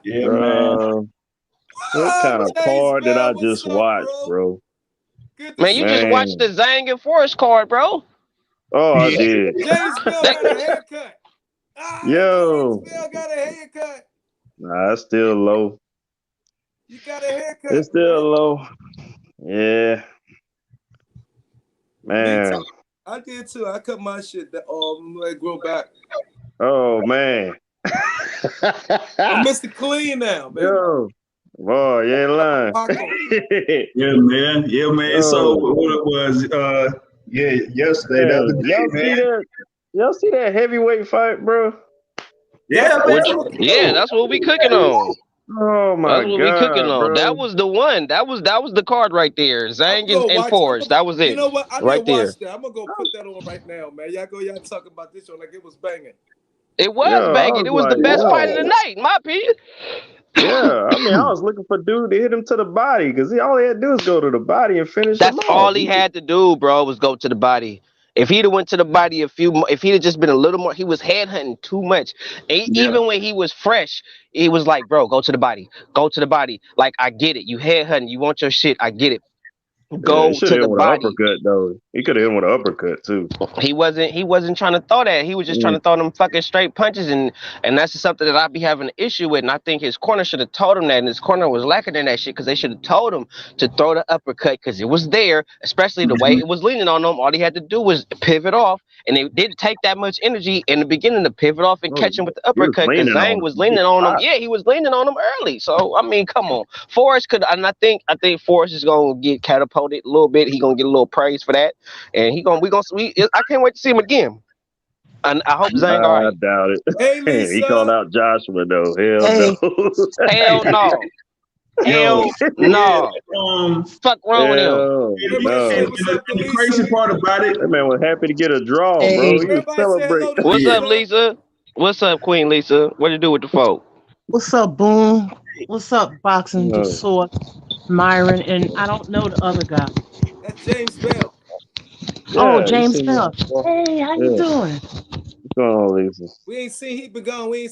Yeah, man. What kind of card did I just watch, bro? Man, you just watched the Zhang and Forrest card, bro. Oh, I did. James Bell got a haircut. Yo. James Bell got a haircut. Nah, it's still low. You got a haircut. It's still low. Yeah. Man. I did too. I cut my shit that let it grow back. Oh man. I'm Mr. Clean now, man. Yo, boy, you ain't lying. Yeah, man. Yeah, man. Yo. So what it was, yesterday, the other day, man. Y'all see that heavyweight fight, bro? Yeah, man. Yeah, that's what we cooking on. Oh my That's what we cooking God, on. bro. That was the one. That was the card right there. Zhang and Forrest. That was it. You know what? I right didn't there. watch that. I'm gonna go put that on right now, man. Y'all talking about this one like it was banging. It was Yeah, I banging. was It was the like, best yo. fight of the night, in my opinion. Yeah, I mean, I was looking for dude to hit him to the body because all he had to do is go to the body and finish That's him all off. he had to do, bro, was go to the body. If he'd have went to the body if he'd have just been a little more, he was headhunting too much. Even when he was fresh, he was like, bro, go to the body, go to the body. Like, I get it, you headhunting, you want your shit, I get it. Yeah, he Go should to have hit the him with an body. uppercut though. He could have hit him with an uppercut too. He wasn't trying to throw that. He was just trying to throw them fucking straight punches, and that's just something that I be having an issue with. And I think his corner should have told him that, and his corner was lacking in that shit because they should have told him to throw the uppercut because it was there, especially the way it was leaning on him. All he had to do was pivot off, and it didn't take that much energy in the beginning to pivot off and catch him with the uppercut because Zhang was leaning on him. Yeah, he was leaning on him early. So I mean, come on, Forrest could, and I think Forrest is gonna get catapulted a little bit. He gonna get a little praise for that. And I can't wait to see him again. And I hope Zhang all right. I doubt it. Hey, Lisa. He called out Joshua though. Hell no. Hell no. Hell no. Fuck wrong with him. No. And the crazy part about it, that man was happy to get a draw, bro. He was celebrating. What's up, Lisa? What's up, Queen Lisa? What you do with the folk? What's up, Boom? What's up, Boxing Source, Myron, and I don't know the other guy. That's James Bell. Yeah, James Bell. Hey, how you doing? What's going on, Lisa? We ain't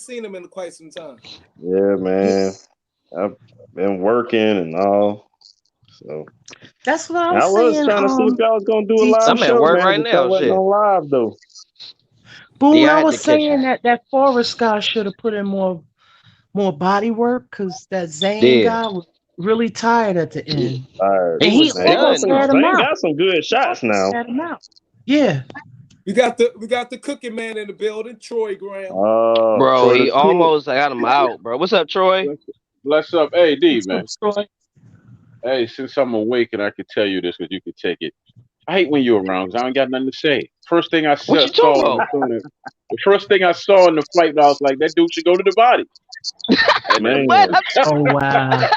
seen him in quite some time. Yeah, man. I've been working and all. So that's what I was saying. Trying to see if y'all was gonna do a live show, work man. Right now, wasn't on live though. Boom, I was saying that Forrest guy should have put in more body work because that Zane guy was really tired at the end. Tired. And he almost had him out. Got some good shots now. Had him out. Yeah. We got the cooking man in the building, Troy Graham. Bro, Troy he almost got him out, bro. What's up, Troy? Bless up, AD, man. Troy? Hey, since I'm awake and I could tell you this because you could take it. I hate when you're around because I ain't got nothing to say. First thing I saw, the first thing I saw in the fight, I was like, that dude should go to the body. Man. Oh wow!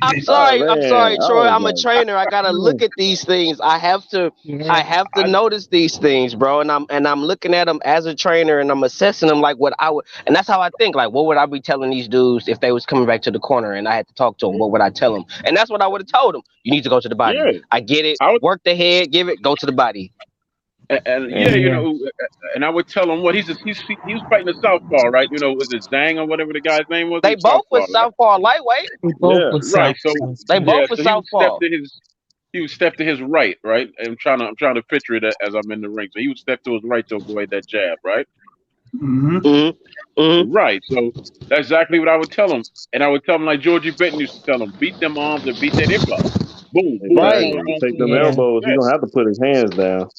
I'm sorry, Troy. I'm a trainer. I gotta look at these things. I have to notice these things, bro. And I'm looking at them as a trainer, and I'm assessing them like what I would. And that's how I think. Like, what would I be telling these dudes if they was coming back to the corner and I had to talk to them? What would I tell them? And that's what I would have told them. You need to go to the body. Yeah. I get it. Work the head. Give it. Go to the body. And you know, and I would tell him he was fighting a southpaw, right? You know, was it Zhang or whatever the guy's name was? They both were southpaw lightweight. They both were right. So they both were southpaw. He would step to his right, right? I'm trying to picture it as I'm in the ring. So he would step to his right to avoid that jab, right? Right. So that's exactly what I would tell him, and I would tell him like Georgie Benton used to tell him: beat them arms and beat that hip up. Boom, boom, right. Take them elbows. He's gonna have to put his hands down.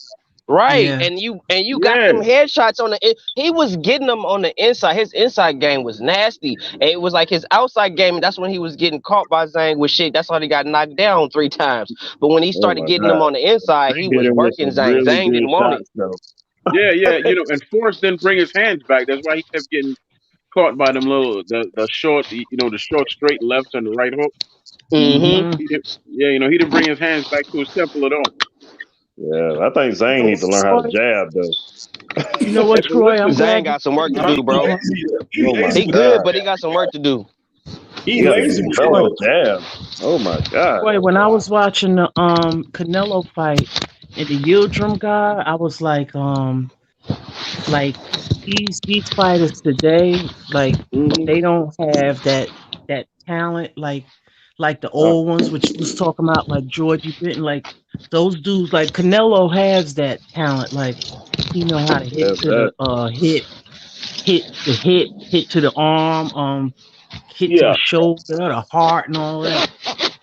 Right, and you got them headshots on the. He was getting them on the inside. His inside game was nasty. And it was like his outside game. That's when he was getting caught by Zhang with shit. That's how he got knocked down 3 times. But when he started getting them on the inside, he was working Zhang. Really Zhang didn't want it. Yeah, you know, and Forrest didn't bring his hands back. That's why he kept getting caught by them the short, you know, the short straight lefts and the right hook. Mm-hmm. You know, he didn't bring his hands back to his temple at all. Yeah, I think Zane needs to learn how to jab though. You know what, Troy? Zane got some work to do, bro. He good, but he got some work to do. He lazy with jab. Oh my God. Troy, when I was watching the Canelo fight and the Yildrim guy, I was like these fighters today, like they don't have that talent like the old ones, which was talking about like Georgie Benton, like those dudes, like Canelo has that talent, like he know how to hit to the hit to the arm, hit to the shoulder, the heart, and all that.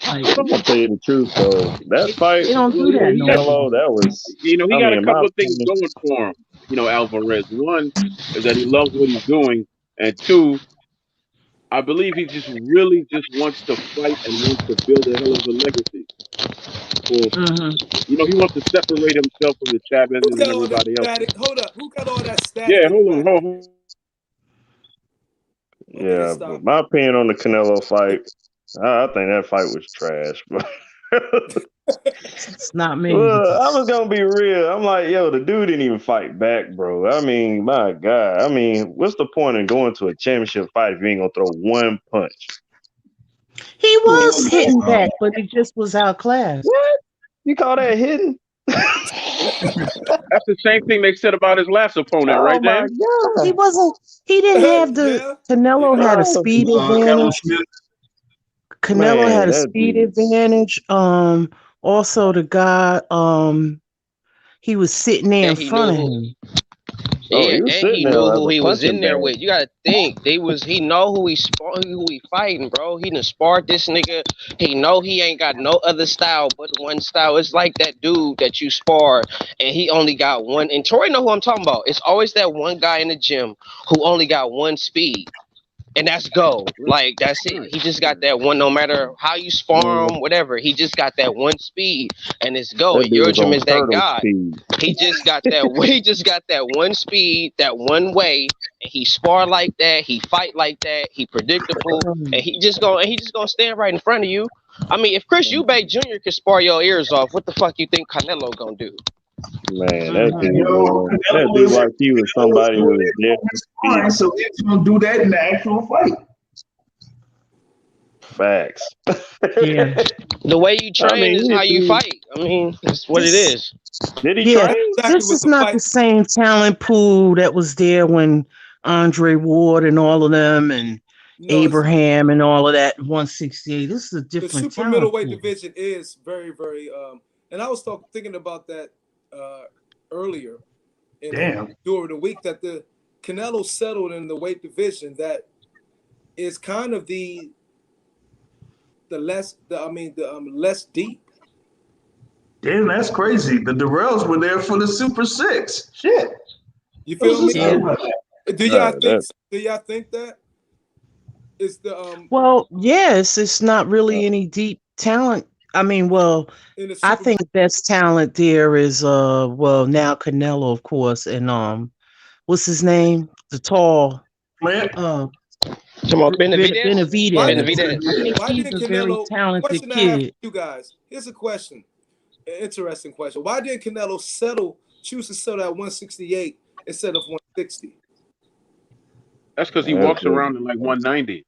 Like, I'm gonna tell you the truth, though. That fight, they don't do that. Canelo, that was, you know, he got a couple of things going for him. You know, Alvarez. One is that he loves what he's doing, and two, I believe he just really just wants to fight and wants to build a hell of a legacy. For Mm-hmm. he wants to separate himself from the Chavez Who and got all this everybody else. static? Hold up. Who got all that static Yeah, in the hold on, back? Okay, it Yeah, but stopped. my opinion on the Canelo fight, I think that fight was trash, bro. It's not me. Well, I was gonna be real. I'm like, yo, the dude didn't even fight back, bro. I mean, my God. I mean, what's the point in going to a championship fight if you ain't gonna throw one punch? He was Well, hitting back, but he just was outclassed. What? You call that hitting? That's the same thing they said about his last opponent, Oh right, my James? He God. wasn't. He didn't have the. Yeah. Canelo had a No. speed Carol advantage. Smith. Canelo Man, had a that speed dude. advantage. Also the guy. He was sitting there in And he front knew of who. him. Oh, Yeah, he was and sitting he there knew as who a he was punching in there bag. with. You gotta think he know who he fighting, bro. He done sparred this nigga. He know he ain't got no other style but one style. It's like that dude that you spar and he only got one. And Troy know who I'm talking about. It's always that one guy in the gym who only got one speed. And that's go. Like that's it. He just got that one. No matter how you spar Man, him, whatever, he just got that one speed, and it's go. that And dude was Yildrim on is that turtle guy. speed. He just got that. He just got that one speed, that one way, and he spar like that. He fight like that. He predictable, and he just gonna stand right in front of you. I mean, if Chris Eubank Jr. could spar your ears off, what the fuck you think Canelo gonna do? Man, that Mhm. dude, Yo, man. That dude like he was Canelo was somebody who doing was it there on to his beat sparring, so he's gonna do that in the actual fight. facts. Yeah. The way you I train mean, is he how hit you dude. fight. I mean, that's what it This. is. Did he Yeah. That's train? exactly This what is the not the fight. same talent pool that was there when Andre Ward and all of them and No, it's Abraham and all of that 168. This is a the different super talent middleweight pool. division is very, very. And I was thinking about that earlier Damn. during the week that the Canelo settled in the weight division that is kind of the less deep. Damn, that's crazy. The Durrells were there for the Super Six. Shit. You I was feel me? just Yeah. talking about that. Do y'all think? That Do y'all think that it's the Well, yes, it's not really any deep talent. I mean, well, in the I super? think the best talent there is well now Canelo, of course, and what's his name? The tall Flint. Come on, Benavidez. Why Benavidez. didn't Benavidez. I think Why he's didn't a very Canelo? talented Question I have for kid. you guys. Here's a question. An interesting question. Why didn't Canelo choose to settle at 168 instead of 160? That's because he that's walks just, around in like 190.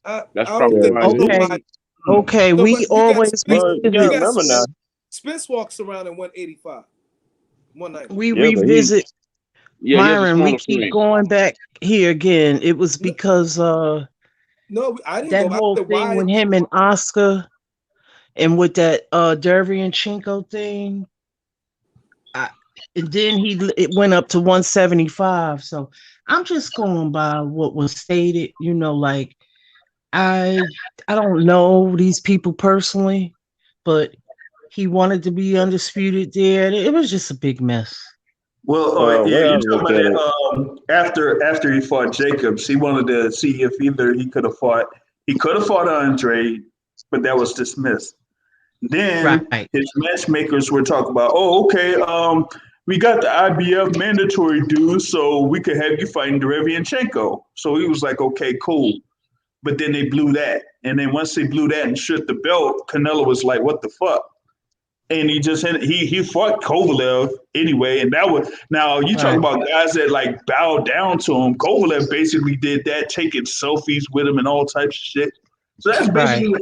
I That's don't probably think why I he don't know did it. Okay, why. okay. So, We but you got always Spence. well, you You gotta revisit. got remember now. Spence walks around in 185, 190. We Yeah, but he revisit Yeah, he has a Myron. We smaller keep frame. going back here again. It was No, because no, I didn't that go. I whole said thing why. with him and Oscar and with that Derevyanchenko thing. I, and then it went up to 175. So I'm just going by what was stated. You know, like I I don't know these people personally, but he wanted to be undisputed there. And it was just a big mess. Well, yeah, Way I you talking look about at it, that after he fought Jacobs, he wanted to see if either he could have fought Andre, but that was dismissed. Then Right. his matchmakers were talking about, oh, okay, we got the IBF mandatory dues, so we could have you fighting Derevianchenko. So he was like, okay, cool. But then they blew that. And then once they blew that and stripped the belt, Canelo was like, what the fuck? And he fought Kovalev anyway, and that was now you talk Right. about guys that like bowed down to him. Kovalev basically did that, taking selfies with him and all types of shit. So that's Right. basically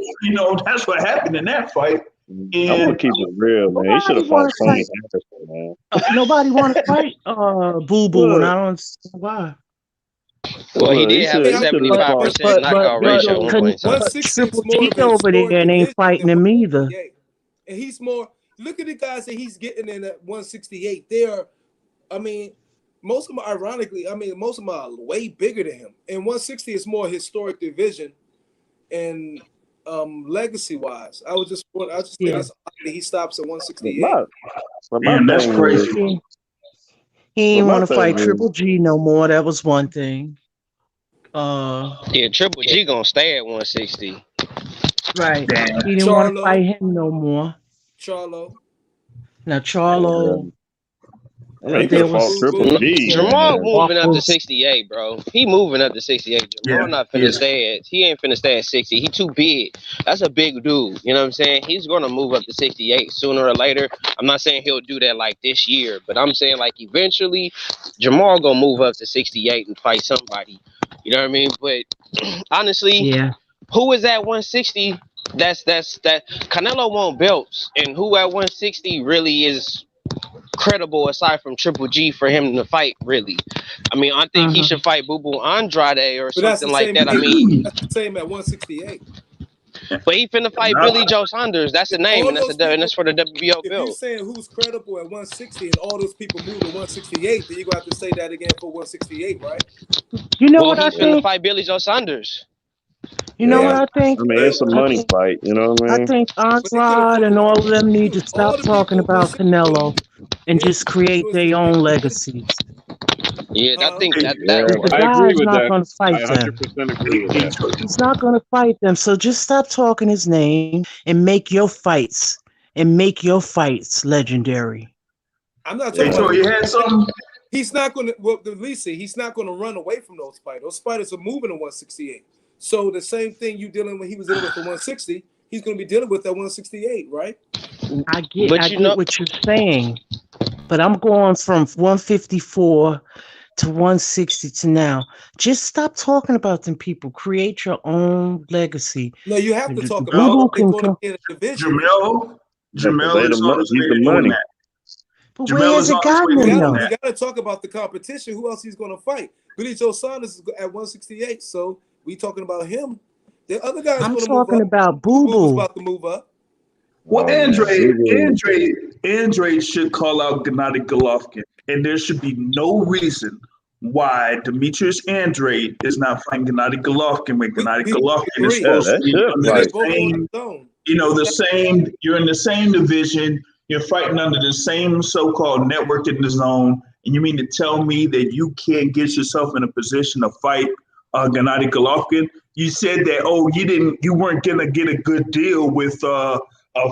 that's what happened in that fight. I'm gonna And keep it real, man. He should Nobody have fought want to Tony fight. Anderson, man. Nobody want to fight. Boo Boo, and Look, I don't understand why. Well, he he did have should a he should have fought. 75% knockout But ratio at one point in time. 160 Triple is more G of a over there historic and ain't division fighting than him either. 168. And he's more. Look at the guys that he's getting in at 168. They are, I mean, most of them, ironically, most of them are way bigger than him. And 160 is more historic division and legacy wise. I just think Yeah. it's odd that he stops at But 168. man, that's thing is, crazy. He but didn't my want to fight thing is, Triple G no more. That was one thing. Yeah, Triple G gonna stay at 160. Right. Damn. He didn't want to fight Charlo, him no more. Charlo, Now Yeah. Charlo, I mean, he could there have fought was Boo Triple Boo. G, Jamal man. moving up to offers. 68, bro. He moving up to 68. Yeah, Jamal not he finna is. stay at. He ain't finna stay at 60. He too big. That's a big dude. You know what I'm saying? He's gonna move up to 68 sooner or later. I'm not saying he'll do that like this year, but I'm saying like eventually, Jamal gonna move up to 68 and fight somebody. You know what I mean? But honestly, Yeah. who is at 160? That Canelo won belts, and who at 160 really is credible aside from Triple G for him to fight, really. I mean, I think he should fight Boo Boo Andrade or But that's something the like same. that. I mean, That's the same at 168. but he finna fight No, Billy Joe Saunders. That's the If name, all and those and people, that's for the WBO if you're belt. saying who's credible at 160 and all those people move to 168, then you're gonna have to say that again for 168, right? You know Well, what I he finna think? fight Billy Joe Saunders. You know what Yeah, I think? I mean, yeah. it's a I money think fight. You know what I I mean? think But they could have Andrade fought and all of them need to dude, all stop the talking people at about 168. Canelo and Yeah, just create so it's their the own competition. legacies. Yeah, I think hey, that Yeah. Because the I guy agree is with not that. going to fight I them. 100% agree hey, with hey, that. Troy, He's not going to fight them. So just stop talking his name and make your fights legendary. I'm not hey, talking Yeah. about Troy, him. you had something? He's not going to. Well, the Lisa, he's not going to run away from those fighters. Those fighters are moving to 168. So the same thing he was dealing with for 160, he's going to be dealing with at 168, right? but I you get know, what you're saying, but I'm going from 154 to 160 to now. Just stop talking about them people. Create your own legacy. No, you have to talk Boo about No, them. Boo They're can going to come. be in a division. Jamel. Yeah, because Jamel is on his he's way the to doing money. that. But where Jamel has is on it his way gotten to We him doing got though? we that. got to talk about the competition. Who else he's going to fight? Billy Joe Saunders is at 168. So we talking about him. The other guy's I'm going to move talking up. about Boo Boo Boo's Boo. about to move up. Well, Oh man, Boo Andre should call out Gennady Golovkin, and there should be no reason why Demetrius Andrade is not fighting Gennady Golovkin when Gennady We Golovkin is agree. yeah, supposed to that be should under And they the fight. both on same, the zone. the same. You're in the same division. You're fighting under the same so-called network in the zone, and you mean to tell me that you can't get yourself in a position to fight Gennady Golovkin? You said that you weren't gonna get a good deal with a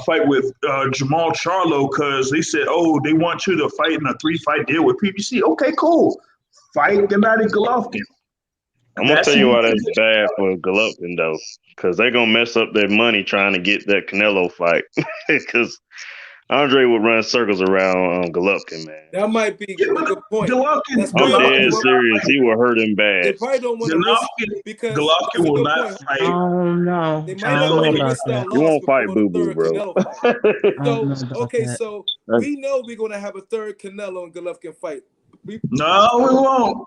fight with Jamal Charlo because they said they want you to fight in a 3-fight deal with PBC. Okay, cool. Fight Gennady Golovkin. I'm gonna That's tell in you your why that's position. bad for Golovkin though, because they're gonna mess up their money trying to get that Canelo fight. Because Andre would run circles around Golovkin, man. That might be Yeah, a but good point. Golovkin, That's I'm good. Golovkin dead is Well, not serious. He will hurt him they bad. probably don't want to risk Golovkin. because Golovkin that's a will good not point. I fight. don't know. They I might not don't know want to about risk that that. You loss won't fight before the Boo Boo, third bro. Canelo fight. I don't So know about okay, that. so we know we're gonna have a third Canelo and Golovkin fight. We No, we won't.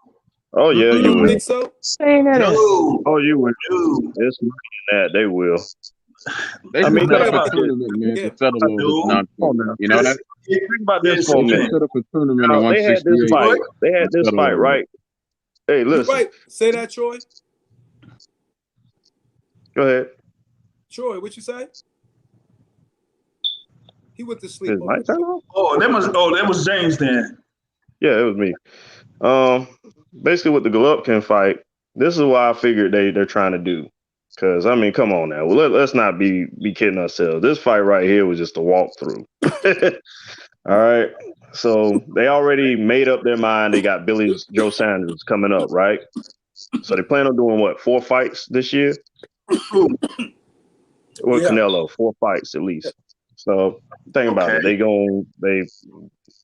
Oh yeah, you you don't Mm-mm. think will. so? Saying that No, Oh, you will. no, It's more than that. They will. They I should mean, set think up a about no, this. tournament, man, Yeah. to settle all this no. Come nonsense. on now. You know This, that? here- Think about this here's for the a They should thing. minute. set up a tournament at Now they had this 168 Troy, fight. They had and this settle fight, all this. right? Hey, You're listen. right. Say that, Troy. Go ahead. Troy, what you say? He went to sleep Is my already. turn off? that was James then. Yeah, it was me. Um, Basically with the Golovkin fight, this is why I figured they're trying to do. Because I mean, come on now. Well, let's not be kidding ourselves. This fight right here was just a walkthrough. All right. So they already made up their mind. They got Billy Joe Sanders coming up, right? So they plan on doing what, 4 fights this year? With Yeah. Canelo, 4 fights at least. So think about Okay. it. They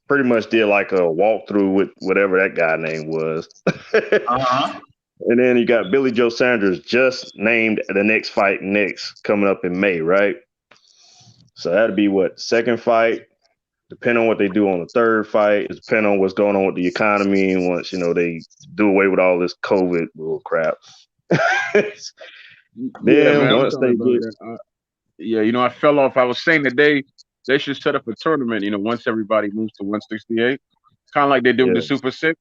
pretty much did like a walkthrough with whatever that guy name was. Uh-huh. And then you got Billy Joe Sanders just named the next fight next coming up in May, right? So that'd be what, second fight? Depending on what they do on the third fight, it's depending on what's going on with the economy once, they do away with all this COVID bull crap. Yeah, Then man. I'm once sorry they about get that. Yeah, I fell off. I was saying that they should set up a tournament. Once everybody moves to 168, kind of like they did with yeah, the Super Six.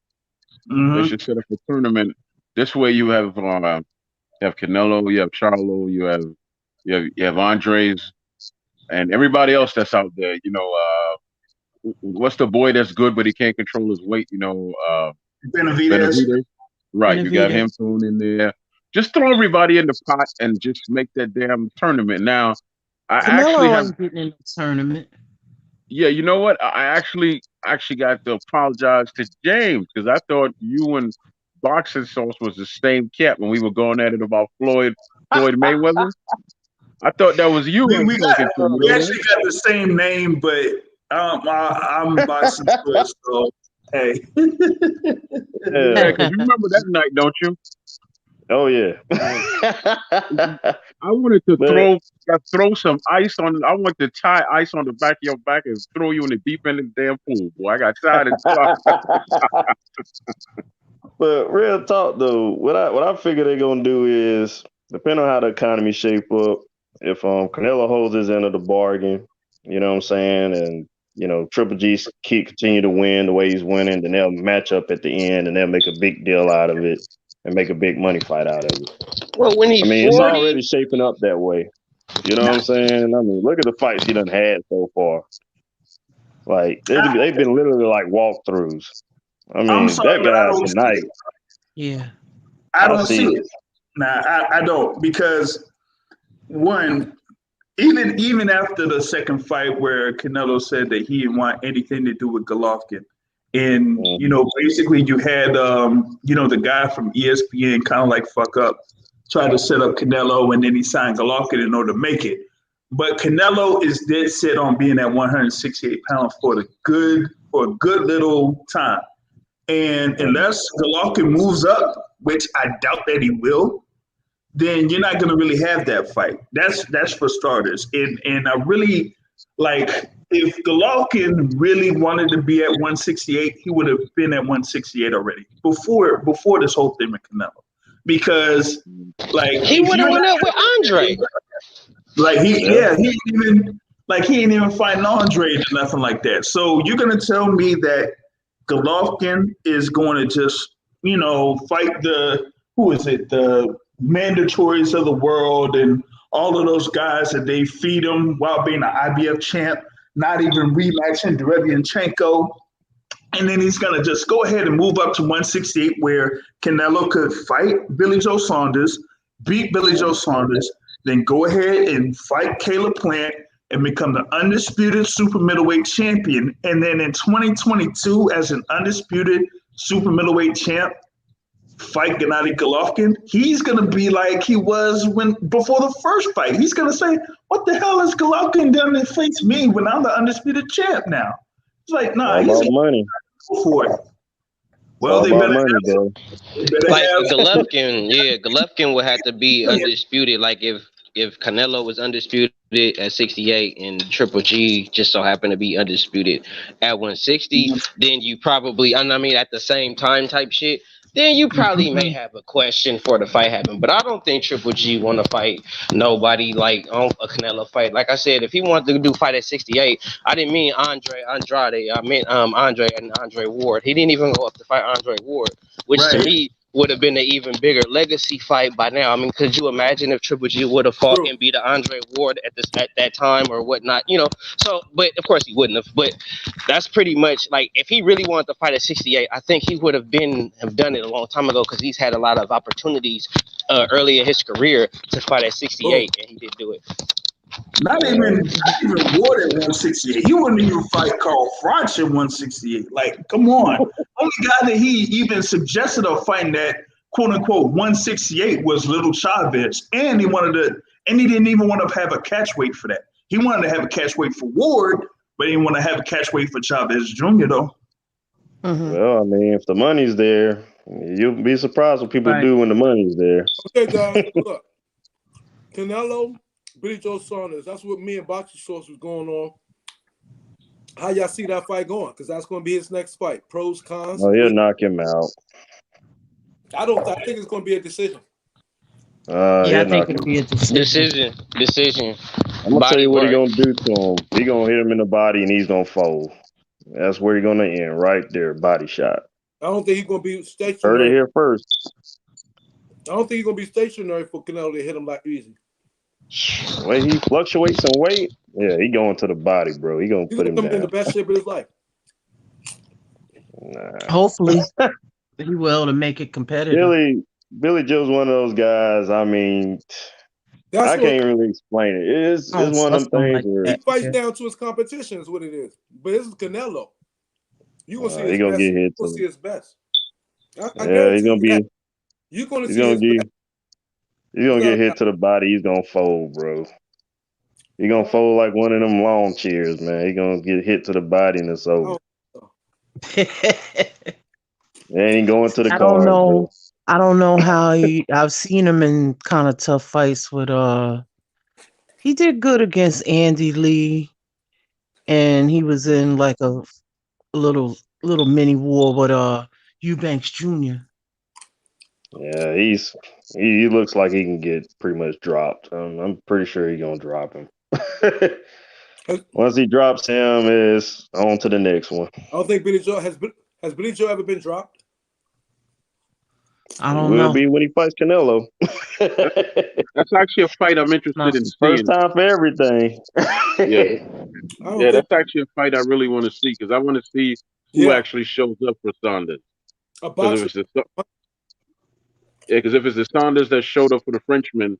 They Mm-hmm. should set up a tournament. This way, you have Canelo, you have Charlo, you have Andres, and everybody else that's out there. What's the boy that's good but he can't control his weight? Benavidez. Benavidez. Right, you got Innovative. him thrown in there. Just throw everybody in the pot and just make that damn tournament. Now, I actually Canelo have, ain't getting in the tournament. yeah, you know what? I actually got to apologize to James because I thought you and Boxing Sauce was the same cat when we were going at it about Floyd Mayweather. I thought that was you We I was we got talking to. You we know actually got the same name, but I'm boxing Swiss, so hey. that? Yeah, Yeah. because you remember that night, don't you? Oh yeah. I wanted to but throw some ice on. I want to tie ice on the back of your back and throw you in the deep end of the damn pool, boy. I got tired of but real talk though, what I figure they're gonna do is depending on how the economy shape up. If Canelo holds his end of the bargain, you know what I'm saying, and Triple G keep continue to win the way he's winning, then they'll match up at the end and they'll make a big deal out of it and make a big money fight out of it. Well, when I he mean, it's 40, already shaping up that way. You know what I'm saying? I mean, look at the fights he done had so far. Like they've been literally like walkthroughs. I I'm mean, sorry, that but I guy don't see tonight, it. Yeah. I I don't see see it. Nah, I don't because one, even after the second fight where Canelo said that he didn't want anything to do with Golovkin, and it. basically you had the guy from ESPN kind of like fuck up, try to set up Canelo, and then he signed Golovkin in order to make it. But Canelo is dead set on being at 168 pounds for a good little time. And unless Golovkin moves up, which I doubt that he will, then you're not going to really have that fight. That's for starters. And I really like if Golovkin really wanted to be at 168, he would have been at 168 already before this whole thing with Canelo. Because like he if would have you're went not up with Andre. like Yeah. he ain't even fighting Andre or nothing like that. So you're gonna tell me that Golovkin is going to just fight the who is it the mandatories of the world and all of those guys that they feed him while being an IBF champ, not even rematching Derevianchenko, and then he's gonna just go ahead and move up to 168 where Canelo could fight Billy Joe Saunders, beat Billy Joe Saunders, then go ahead and fight Caleb Plant and become the undisputed super middleweight champion. And then in 2022, as an undisputed super middleweight champ, fight Gennady Golovkin. He's gonna be like he was before the first fight. He's gonna say, "What the hell has Golovkin done to face me when I'm the undisputed champ now?" It's like, nah, All he's about gonna money. go for it. It's Well, all they about better money, have some. bro. They better Like have some. Golovkin would have to be undisputed. Like if Canelo was undisputed at 68 and Triple G just so happened to be undisputed at 160, then you probably, I mean, at the same time type shit, then you probably may have a question for the fight happen. But I don't think Triple G want to fight nobody like on a Canelo fight. Like I said, if he wanted to do fight at 68, I didn't mean Andrade. I meant Andre and Andre Ward. He didn't even go up to fight Andre Ward, which to Right. me would have been an even bigger legacy fight by now. I mean, could you imagine if Triple G would have fought True. and beat Andre Ward at that time or whatnot? So, but of course he wouldn't have. But that's pretty much like if he really wanted to fight at 68, I think he would have done it a long time ago because he's had a lot of opportunities early in his career to fight at Boom. 68 and he didn't do it. Not even Ward at 168. He wouldn't even fight Carl Froch at 168. Like, come on. Only guy that he even suggested of fighting at quote unquote 168 was Little Chavez. And he didn't even want to have a catch weight for that. He wanted to have a catch weight for Ward, but he didn't want to have a catch weight for Chavez Jr. though. Well, I mean, if the money's there, you'll be surprised what people Right. do when the money's there. Okay, guys, look. Canelo, Billy Joe Saunders. That's what me and Boxing Source was going on. How y'all see that fight going? Because that's going to be his next fight. Pros, cons. Oh, he'll knock him out. I think it's going to be a decision. Yeah, He'll I think knock it'll him. be a decision. Decision. I'm gonna tell Body you what work. he's gonna do to him. He's gonna hit him in the body and he's gonna fold. That's where he's gonna end, right there, body shot. I don't think he's going to be Heard it stationary. here first. I don't think he's going to be stationary for Canelo to hit him like easy. The way he fluctuates in weight, yeah, he going to the body, bro. He gonna He's put going him to come in the down. best shape of his life. Nah. Hopefully. He will to make it competitive. Billy Joe's one of those guys. I mean, I can't really explain it. It's one of them things like where he fights down to his competition is what it is. But this is Canelo. You gonna see his he gonna best. get hit. You gonna see his best. I Yeah, guarantee you that. You're gonna see his best. He's gonna get hit to the body. He's gonna fold, bro. He's gonna fold like one of them lawn chairs, man. He's gonna get hit to the body and it's over. And he going to the I car. don't know. Bro. I don't know how I've seen him in kind of tough fights with he did good against Andy Lee, and he was in like a little mini war with Eubanks Jr. Yeah, he looks like he can get pretty much dropped. I'm pretty sure he's gonna drop him. Once he drops him, is on to the next one. I don't think Billy Joe has Billy Joe ever been dropped? I don't know. Will be when he fights Canelo. That's actually a fight I'm interested in seeing. First time for everything. Yeah, that's actually a fight I really want to see because I want to see who actually shows up for Saunders. Because if it's the Saunders that showed up for the Frenchman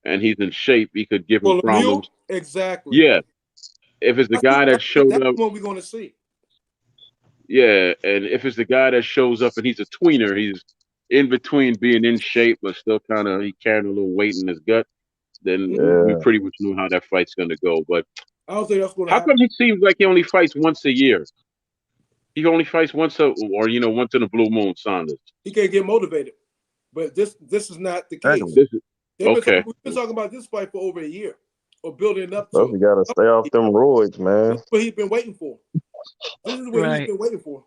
and he's in shape, he could give him problems. Exactly. Yeah. If it's the guy that showed up, that's what we're going to see. Yeah, and if it's the guy that shows up and he's a tweener, he's in between being in shape but still he carrying a little weight in his gut, then we pretty much know how that fight's going to go. But I don't think that's going to happen. How come he seems like he only fights once a year? He only fights once in a blue moon, Saunders. He can't get motivated. But this is not the case. We've been talking about this fight for over a year, or building up to. You got to stay off them roids, man. This is what he's been waiting for. This is what he's been waiting for.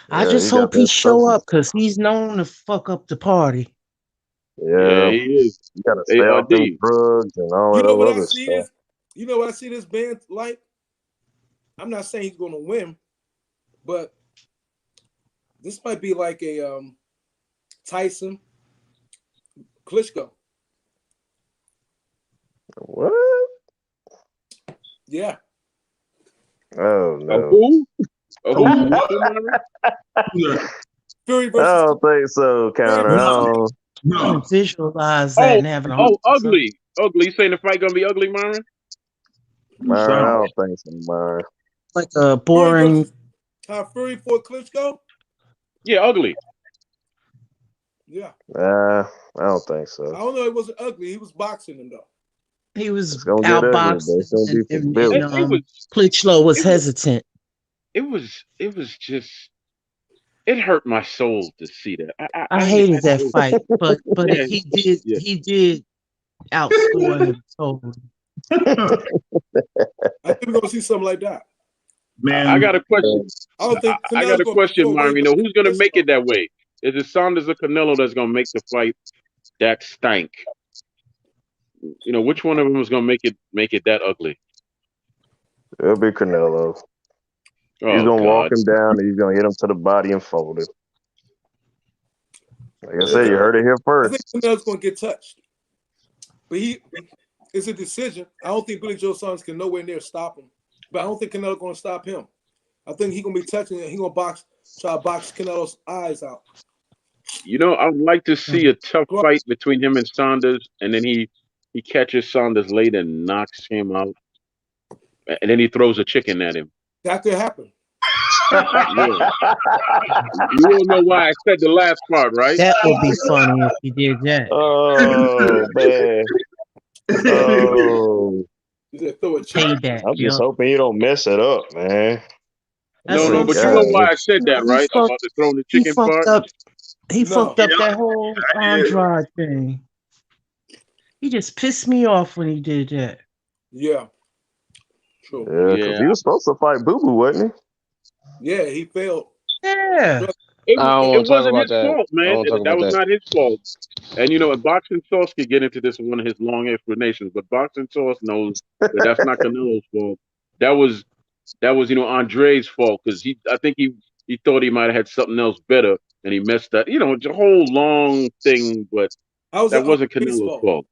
I just hope he show up because he's known to fuck up the party. Yeah, he is. You got to stay off them drugs and all that other stuff. You know what I see this band like? I'm not saying he's going to win, but this might be like a Tyson Klitschko. What? Yeah. Oh no. Who? Fury versus. I don't think so, Counter. No. Visualize that and have it on. Ugly. You saying the fight gonna be ugly, Myron? Myron, I don't think so, Myron. Like a boring. Fury for Klitschko? Yeah, ugly. Yeah. I don't think so. I don't know. It wasn't ugly. He was boxing him though. He was outboxing. Klitschko was hesitant. It was just. It hurt my soul to see that. I hated that fight, but he did outscore him totally. I think we're gonna see something like that. Man, I got a question. I got a question, Myron. Who's gonna make it that way? Is it Saunders or Canelo that's gonna make the fight that stank? Which one of them is gonna make it that ugly? It'll be Canelo. He's gonna walk him down and he's gonna hit him to the body and fold it. Like I said, you heard it here first. I think Canelo's gonna get touched. But it's a decision. I don't think Billy Joe Saunders can nowhere near stop him. But I don't think Canelo's gonna stop him. I think he's gonna be touching it. He's gonna try to box Canelo's eyes out. I would like to see a tough fight between him and Saunders, and then he catches Saunders late and knocks him out. And then he throws a chicken at him. That could happen. Yeah. You don't know why I said the last part, right? That would be funny if he did that. Oh man. Oh. Payback, I'm just hoping you don't mess it up, man. No, but you know why I said that, right? About the throwing the chicken part. He fucked up that whole Andrade thing. He just pissed me off when he did that. Yeah. True. Yeah, because he was supposed to fight Boo Boo, wasn't he? Yeah, he failed. Yeah. It wasn't his fault, man. That was not his fault. And Boxing Sauce could get into this in one of his long explanations, but Boxing Sauce knows that that's not Canelo's fault. That was Andre's fault because I think he thought he might have had something else better and he messed up. It's a whole long thing, but that wasn't Canelo's fault.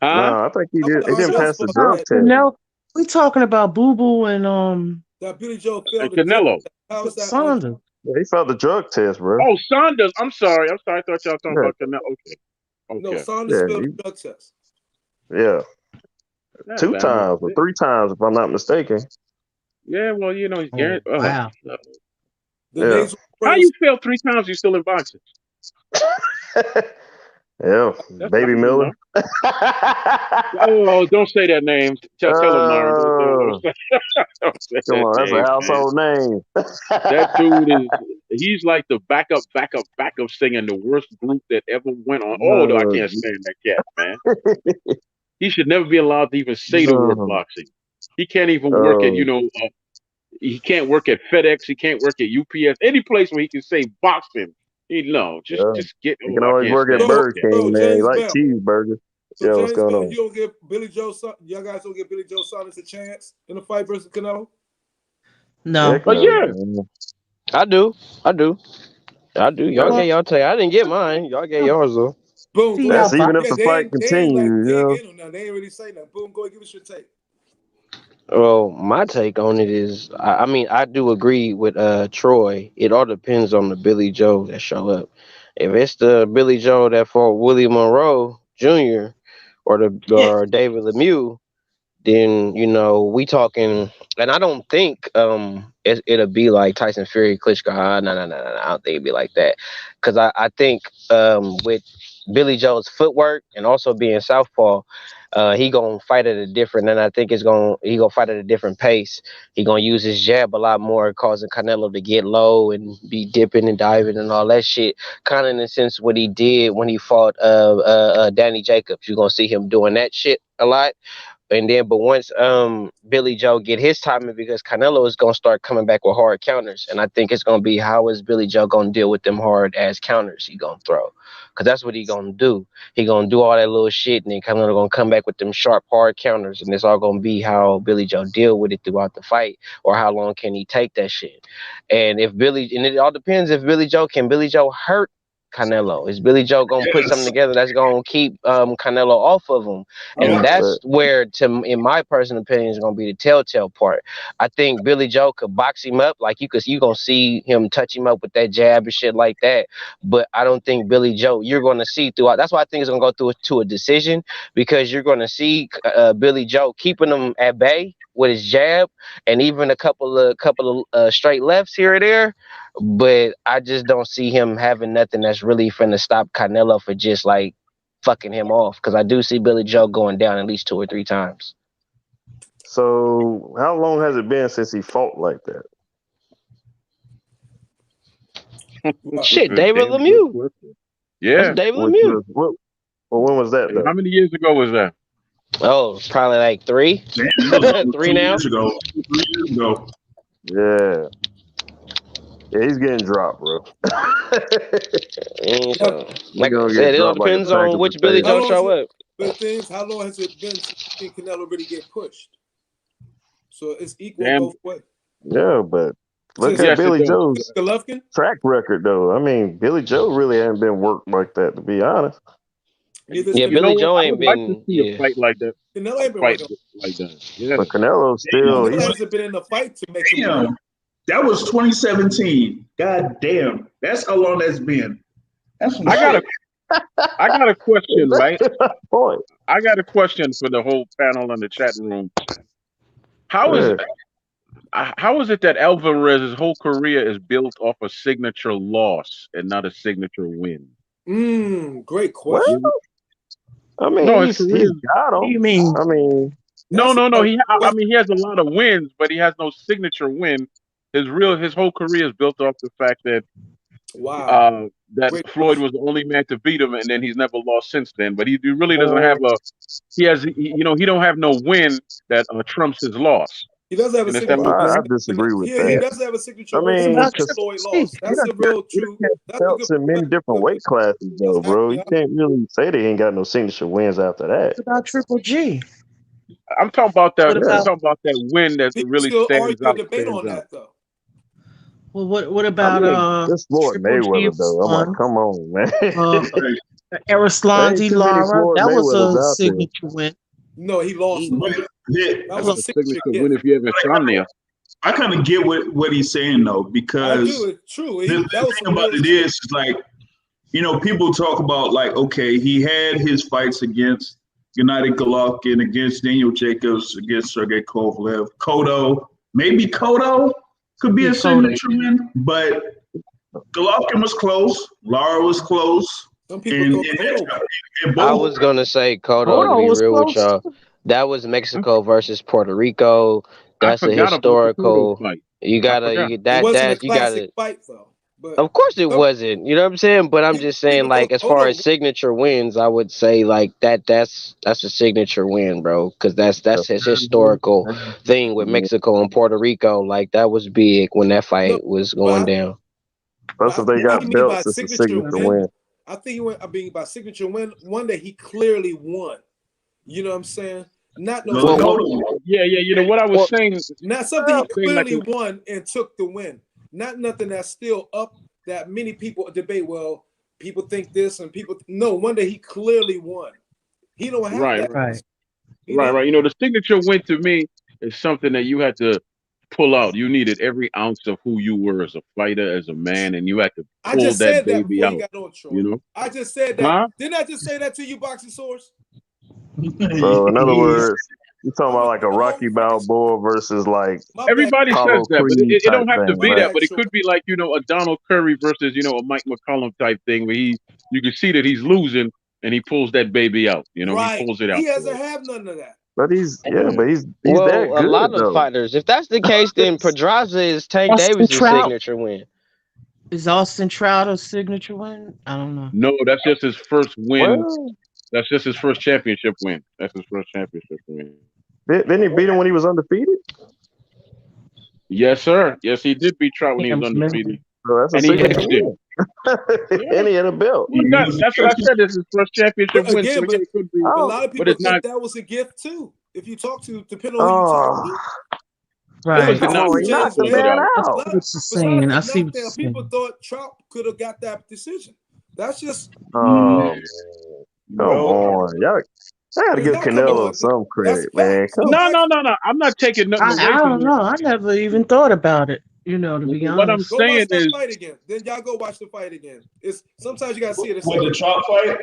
Huh? No, I think he didn't pass the drug test. No, we talking about Boo Boo and that Billy Joe failed and Canelo. How is that Saunders? Yeah, he failed the drug test, bro. Oh, Saunders. I'm sorry. I thought y'all talking Yeah, about Canelo. Okay. No, Okay. Saunders yeah, failed the drug test. yeah. Yeah, 2 times or 3 times, if I'm not mistaken. yeah, well, he's Oh guaranteed. Oh, wow. no. The Yeah. nasal How spray. you fail 3 times? You still in boxing? Yeah, That's not Baby good Miller. enough. Oh, don't say that name. Tell him, Myron. Don't say, don't say Come that on, that's a name, man. household name. That dude he's like the backup singer in the worst group that ever went on. Oh, no, I No, can't stand that cat, man. He should never be allowed to even say the word no. boxing. He can't even work at, Oh, he can't work at FedEx. He can't work at UPS. Any place where he can say boxing. No, yeah. just get. You Oh, can I always can't work at stand that So, Burger cat. King, so man. You James like Bell. cheeseburgers. So Yeah, what's James going Bell, on? you don't give Billy Joe, y'all guys don't give Billy Joe Saunders a chance in the fight versus Canelo. No. Heck But no, yeah, man. I do. I do. I do. Y'all Yeah. get Well, y'all take. I didn't get mine. Y'all get yours though. Boom, see go how ahead. That's even if Yeah, the fight they ain't like continues, you dig know. in on that. They ain't really say nothing. Boom, go ahead, give us your take. Well, my take on it is, I mean, I do agree with Troy. It all depends on the Billy Joe that show up. If it's the Billy Joe that fought Willie Monroe Jr. or David Lemieux, then we talking. And I don't think it'll be like Tyson Fury, Klitschko. No. I don't think it'd be like that, because I think with Billy Joe's footwork and also being southpaw, he gonna fight at a different. And I think he gonna fight at a different pace. He gonna use his jab a lot more, causing Canelo to get low and be dipping and diving and all that shit. Kind of in the sense what he did when he fought Danny Jacobs. You're gonna see him doing that shit a lot. And then, but once Billy Joe get his timing, because Canelo is gonna start coming back with hard counters, and I think it's gonna be, how is Billy Joe gonna deal with them hard ass counters he gonna throw? Because that's what he gonna do. He gonna do all that little shit, and then Canelo gonna come back with them sharp hard counters, and it's all gonna be how Billy Joe deal with it throughout the fight, or how long can he take that shit. And it all depends if Billy Joe hurt Canelo. Is Billy Joe gonna put something Yes. together that's gonna keep Canelo off of him? And Yeah. that's But where, in my personal opinion, is going to be the telltale part. I think Billy Joe could box him up, like you gonna see him touch him up with that jab and shit like that. But I don't think Billy Joe, you're going to see throughout. That's why I think it's going to go through to a decision, because you're going to see Billy Joe keeping him at bay with his jab, and even a couple of straight lefts here or there. But I just don't see him having nothing that's really finna stop Canelo for just like fucking him off, because I do see Billy Joe going down at least 2 or 3 times. so, how long has it been since he fought like that? What? that's Shit, a David damn good Lemieux. question. That's Yeah. David Which Lemieux. was what? Well, when was that How though? many years ago was that? Oh, probably like three, Damn, that was almost 3 now. 2 years ago. 3 years ago. Yeah, yeah, he's getting dropped, bro. So, He's like I gonna said, get it all dropped like a depends sack on of which Billy How Joe potatoes. long is show it? up. But the thing is, how long has it been since you seen Canelo really get pushed? So it's equal Damn. both ways. Yeah, but look Since at Yes, it Billy does. Joe's Golovkin? track record, though. I mean, Billy Joe really hasn't been worked like that, to be honest. Neither is Yeah, You Canelo. know Billy what? Joe I ain't would like to been. see a Yeah, fight like that. Canelo A ain't been fight working. like that. Yeah. But Canelo's still Canelo Damn. he's hasn't been in the fight to make him work. Damn. That was 2017. God damn. That's how long that's been. That's some I got shit. a I got a question, right? exactly my point. I got a question for the whole panel in the chat room. How is Yeah. how is it that Alvarez's whole career is built off a signature loss and not a signature win? Great Well, question. I mean, No, his he's career. got What do him. you mean? I mean, No, That's no, no. a I question. mean, he has a lot of wins, but he has no signature win. His whole career is built off the fact that Wow. that Great Floyd question. was the only man to beat him, and then he's never lost since then. But he really doesn't uh, have a. He don't have no win that trumps his loss. He does have You a understand signature what I'm I saying? win. disagree with He that. does have a I signature win What mean, about since because Triple Floyd G? lost. That's a real he true. done That's a good belts in many point. That's different a good weight classes, That's though, bro. actually You can't really say they ain't got no signature wins after that. What about Triple G? I'm talking about that. What I'm Yeah. about talking about that win that we can really still stands argue a out. debate Stands on out. that though. well? What I about mean, it's Floyd Triple G Mayweather, though. I'm like, won? come on, man. Uh, Right. There ain't Arislandi too many Lara. Floyd That was Mayweathers a out there. signature win. No, he lost He, though. Yeah. That that was That's a a was signature signature win gift. if you have insomnia. I kind of get what he's saying though, I because do. It's true. the That was thing some about real it shit. is like, people talk about like, okay, he had his fights against Gennady Golovkin, against Daniel Jacobs, against Sergey Kovalev, Cotto. Maybe Cotto could be Yeah, a Cotto. signature win, but Golovkin was close. Lara was close. Some people And, thought and, Cotto. and I both. was gonna say Cotto to Cotto be was real with close. y'all. That was Mexico versus Puerto Rico. I That's a forgot about the Cotto historical. fight. You I gotta forgot. you It that wasn't a that you classic gotta. fight though. But Of course it some wasn't. You know what I'm saying? But I'm just saying, people like, thought as far as Cotto. signature wins, I would say like that's a signature win, bro, because that's his historical thing with Mexico and Puerto Rico. Like that was big when that No, fight was but going down. Plus, I if they think what he got mean by belts, it's a signature signature win. win. I think I mean by signature win, one that he clearly won. You know what I'm saying? Not no Well, Well, signature. Cotto, Yeah, yeah. You know what I was well, saying? Not something he Saying like clearly won and took the win. Not nothing that's still up that many people debate. Well, people think this and people no. One that he clearly won. He don't have right, that. Right. He right, don't. right. You know, the signature win to me is something that you had to pull out. You needed every ounce of who you were as a fighter, as a man, and you had to I pull just that said that baby before you out. got on, Troy. You know, I just said that. huh? Didn't I just say that to you, Boxing Source? So, in other yeah. words, you're talking about like a I'm a Rocky home fresh. Balboa versus like My bad. Everybody says Apollo that, but Creed it type don't have to thing, be My right? that. bad, But it Troy. could be like a Donald Curry versus a Mike McCollum type thing where you can see that he's losing and he pulls that baby out. He Right. pulls it He out hasn't for us. have none of that. But he's Yeah. that well, a good lot of though. fighters. If that's the case, then Pedraza is Tank Austin Davis' Trout. signature win. Is Austin Trout a signature win? I don't know. No, that's just his first win. Well, That's just his first championship win. That's his first championship win. didn't he beat him when he was undefeated? Yes, sir. Yes, he did beat Trout when he Can't was remember. undefeated, So that's a and he signature hedged him. win. Yeah. And he had a belt. Well, that's what I said. This is his first championship But win, so again, yeah, it could be, a Oh, lot of but people it's think not. that was a gift too. If you talk to, depending on who you talk oh, to, It was Right. a come on, he knockdown. He James knocked the pulled it Vick. man out. I see A out. lot what of, you're besides saying. the I see what knockdown, you're people saying. thought Trout could have got that decision. That's just Oh, man. Come Well, on. Y'all, I gotta it's give not come Canelo on. some That's credit, man. facts. Come No No, facts. no, no, no. I'm not taking nothing away I from don't you. know. I never even thought about it, to be What I'm honest. Go watch saying that is, fight again. Then y'all go watch the fight again. It's sometimes you gotta see it a with the second. Trout fight,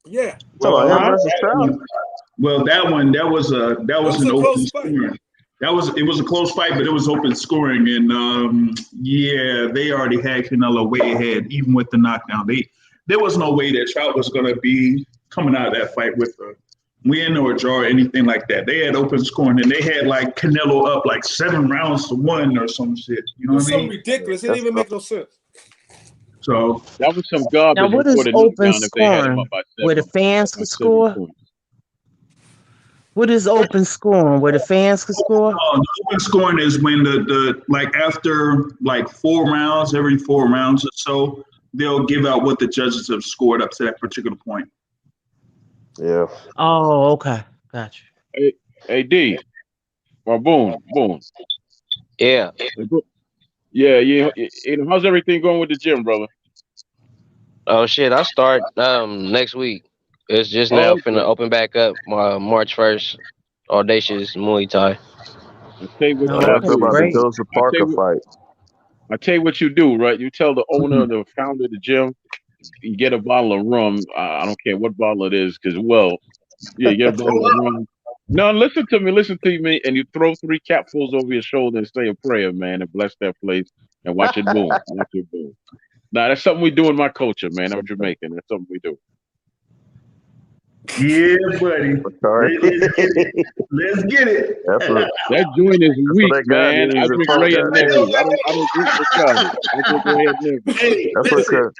Yeah, talk about him well, huh? versus that Trout. one, that was it was an a open close fight. scoring. It was a close fight, but it was open scoring, and yeah, they already had Canelo way ahead, even with the knockdown. There was no way that Trout was going to be coming out of that fight with a win or a draw or anything like that. They had open scoring, and they had like Canelo up like 7-1 or some shit. You It know what was I something mean? ridiculous. It didn't That's even make no sense. So That was some Now, garbage what before is the open knockdown if they had him up scoring? by Where the seven, fans by can seven score? points. What is open scoring? Where the fans can score? the open scoring is when the like after like 4 rounds, every 4 rounds or so, they'll give out what the judges have scored up to that particular point. yeah. Oh, okay. Gotcha. Hey, hey D, or Boone. Yeah. Yeah, how's everything going with the gym, brother? Oh shit! I start next week. It's just now Oh, finna okay. open back up March 1st. Audacious Muay Thai. I tell you what How Oh, I y'all okay, feel do. about the great. Joseph I tell Parker you what, fight? I tell you what you do, right? You tell the owner, the founder of the gym, you get a bottle of rum. I don't care what bottle it is, because yeah, you get a bottle of rum. No, listen to me, and you throw 3 capfuls over your shoulder and say a prayer, man, and bless that place and watch it boom. Watch it boom. Now that's something we do in my culture, man. I'm Jamaican. That's something we do. Yeah, buddy. Sorry. Let's get it. Let's get it. That's what That joint is what weak, that guy man. I needs at drink first Ray and goddamn. Nephew. I don't drink Bacardi. I drink Ray and Nephew. Hey, That's what listen,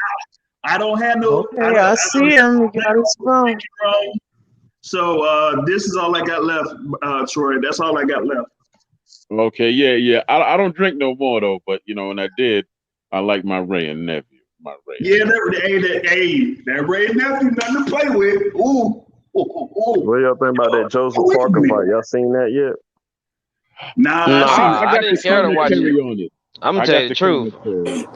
I don't have no. Okay, I see him. He got his phone. So this is all I got left, Troy. That's all I got left. Okay, yeah. I don't drink no more though, but when I did, I like my Ray and Nephew. My Ray. Yeah, that Ray nephew, nothing to play with. Ooh. What y'all think about that Joseph Ooh. Parker fight? Y'all seen that yet? Nah, Nah, I seen I I got the didn't care to watch commentary it. on it. I'm gonna I tell got you the the truth. commentary.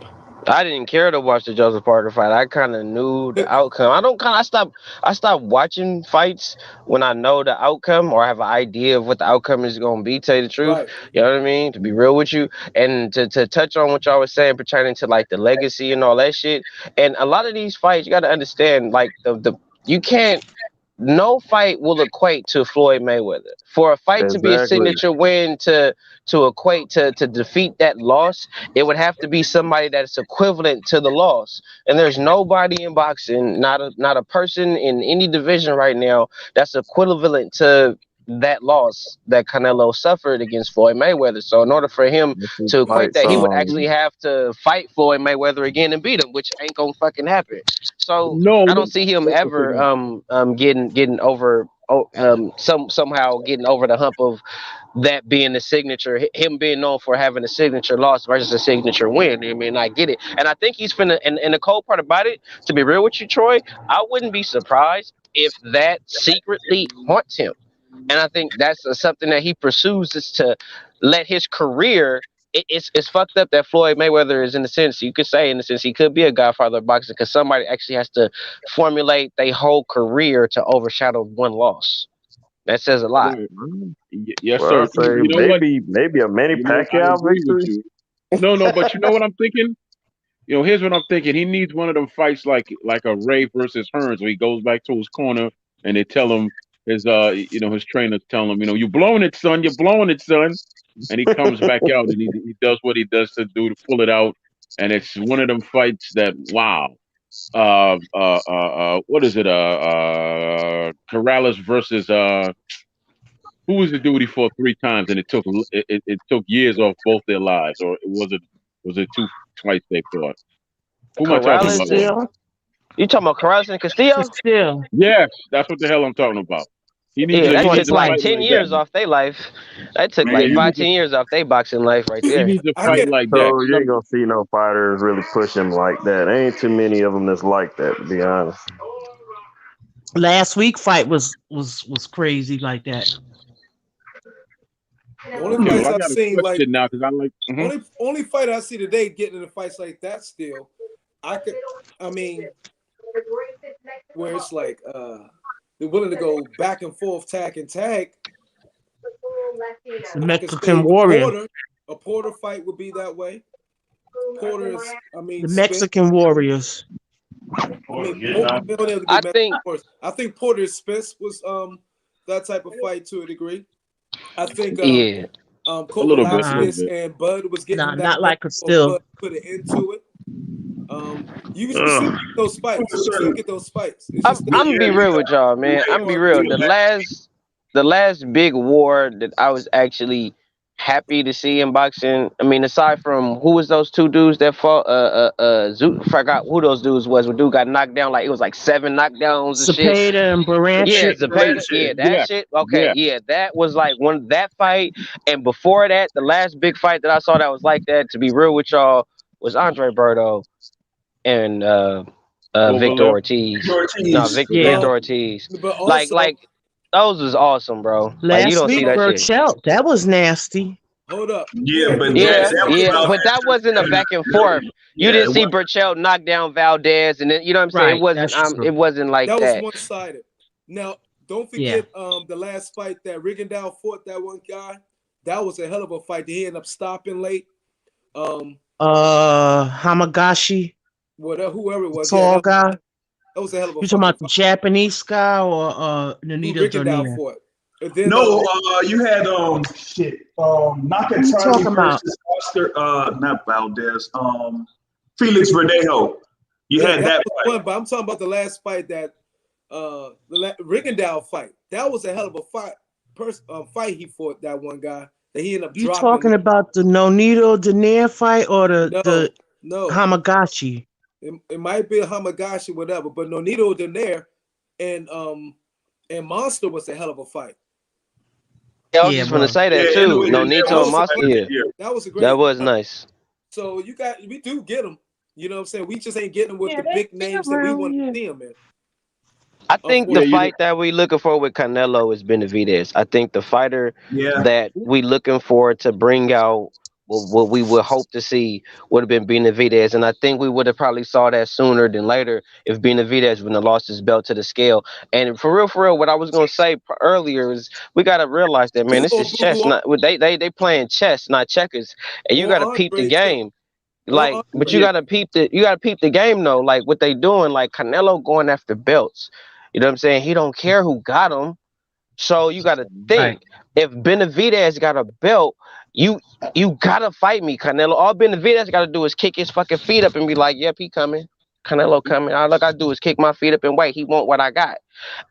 I didn't care to watch the Joseph Parker fight. I kind of knew the outcome. I don't kind. I stopped watching fights when I know the outcome or have an idea of what the outcome is going to be. Tell you the truth, Right. you know what I mean. To be real with you, and to touch on what y'all was saying pertaining to like the legacy and all that shit. And a lot of these fights, you got to understand, like the you can't. No fight will equate to Floyd Mayweather. For a fight to be a Exactly. signature win to equate to defeat that loss, it would have to be somebody that's equivalent to the loss. And there's nobody in boxing, not a person in any division right now that's equivalent to that loss that Canelo suffered against Floyd Mayweather. So in order for him If he to equate fights that, he would actually have to fight Floyd Mayweather again and beat him, which ain't gonna fucking happen. So No, I don't see him ever getting over somehow getting over the hump of that being the signature, him being known for having a signature loss versus a signature win. I mean, I get it, and I think he's finna. And the cold part about it, to be real with you, Troy, I wouldn't be surprised if that secretly haunts him. And I think that's something that he pursues, is to let his career. It's fucked up that Floyd Mayweather is, in a sense, you could say, in a sense, he could be a godfather of boxing because somebody actually has to formulate their whole career to overshadow one loss. That says a lot. right. Yes, well, I sir. say You know what? maybe a mini I Pacquiao agree with victory. you. No, no, but you know what I'm thinking? Here's what I'm thinking. He needs one of them fights like a Ray versus Hearns, where he goes back to his corner and they tell him his trainers tell him, you're blowing it, son. You're blowing it, son. And he comes back out and he does what he does to do to pull it out. And it's one of them fights that wow. What is it? Corrales versus who was the dude he fought 3 times and it took years off both their lives, or was it two fights they fought? Who am I talking about? Corrales and Still, you talking about Corrales and Castillo? still, Yes, that's what the hell I'm talking about. Yeah, He that fought took needs a like fight twice. 10 like that. years off their life. That took Yeah, like 5, 10 years off their boxing life right he there. needs a I fight get like that. So you ain't gonna see no fighters really push him like that. Ain't too many of them that's like that, to be honest. Last week fight was crazy like that. the only Okay, well fights I I've got a seen like question now because I like. only fight I see today getting into fights like that still. I could I mean where it's like they're willing to go back and forth, tag and tag. The I could say Mexican Warrior. A Porter fight would be that way. Porter is I mean The Spence. Mexican Warriors. I mean Porter they don't have to be I Mexican think, Warriors. I think Porter Spence was that type of fight to a degree. I think yeah. A Nah, little Velasquez bit. and Bud was getting that not way, like a or still. Bud put an end to it. You still Ugh. get those fights. You still get those fights. It's I'm just I'm gonna Yeah, be you real got with y'all, man. I'm gonna be real. The last big war that I was actually happy to see in boxing. I mean, aside from who was those two dudes that fought? Forgot who those dudes was. When dude got knocked down, like it was like 7 knockdowns and shit. Cepeda and Yeah, Baranchik. Zepeda. Yeah, that Yeah, shit. Okay, yeah. yeah, that was like one that fight. And before that, the last big fight that I saw that was like that. To be real with y'all, was Andre Berto and Victor Kovalev. Ortiz. No, Ortiz. Yeah. Victor um, Ortiz. but Like also like those was awesome, bro. Like you Last don't see week, that shit. Burchelt. That was nasty. hold up. Yeah, Yeah, but but Yeah, that also was yeah, because but that wasn't a back and forth. You yeah, didn't it see was. Burchell knock down Valdez, and then you know what I'm saying. It Right. wasn't That's it true. wasn't like that was that. one sided. Now, don't Yeah. forget the last fight that Rigondeaux fought that one guy. That was a hell of a fight. He ended up stopping late. Um, Hamagashi, whatever whoever it the was, yeah, tall guy. that was a hell of a You talking fucking about the fight. Japanese guy or Who Nonito Rigondeaux Donaire? fought. And then No, you had Who you Nakatani talking about? versus Oscar not Valdez, Felix Verdejo. You yeah, had that that was fight. one. But I'm talking about the last fight that Rigondeaux fight. That was a hell of a fight he fought that one guy that he ended up You dropping. talking about the Nonito Donaire fight or No, the no. Hamagashi? It might be a Hamagashi, whatever, but Nonito Donaire and Monster was a hell of a fight. Yeah, I was Yeah, it just gonna was. say Yeah, that and too. with No the need That to Nero was a fight, master. great. Yeah, yeah. That was a that great was fight. nice. So we do get them. You know what I'm saying? We just ain't getting them with Yeah, the big they names that we around want here. to see them in. I think Yeah, the Unfortunately, you fight that we looking for with Canelo is Benavidez. I think the fighter Yeah. that we looking for to bring out what we would hope to see would have been Benavidez, and I think we would have probably saw that sooner than later if Benavidez wouldn't have lost his belt to the scale. And for real, what I was gonna say earlier is we gotta realize that, man, this Or is chess, Boo not they playing chess, not checkers, and you gotta or peep the Andre too. game. Or Like, but Andre. you gotta peep the game though. Like what they doing, like Canelo going after belts. You know what I'm saying? He don't care who got him. So you got to Right. think, if Benavidez got a belt, you you gotta fight me, Canelo. All Benavidez got to do is kick his fucking feet up and be like, "Yep, he coming. Canelo coming. All I gotta do is kick my feet up and wait. He want what I got."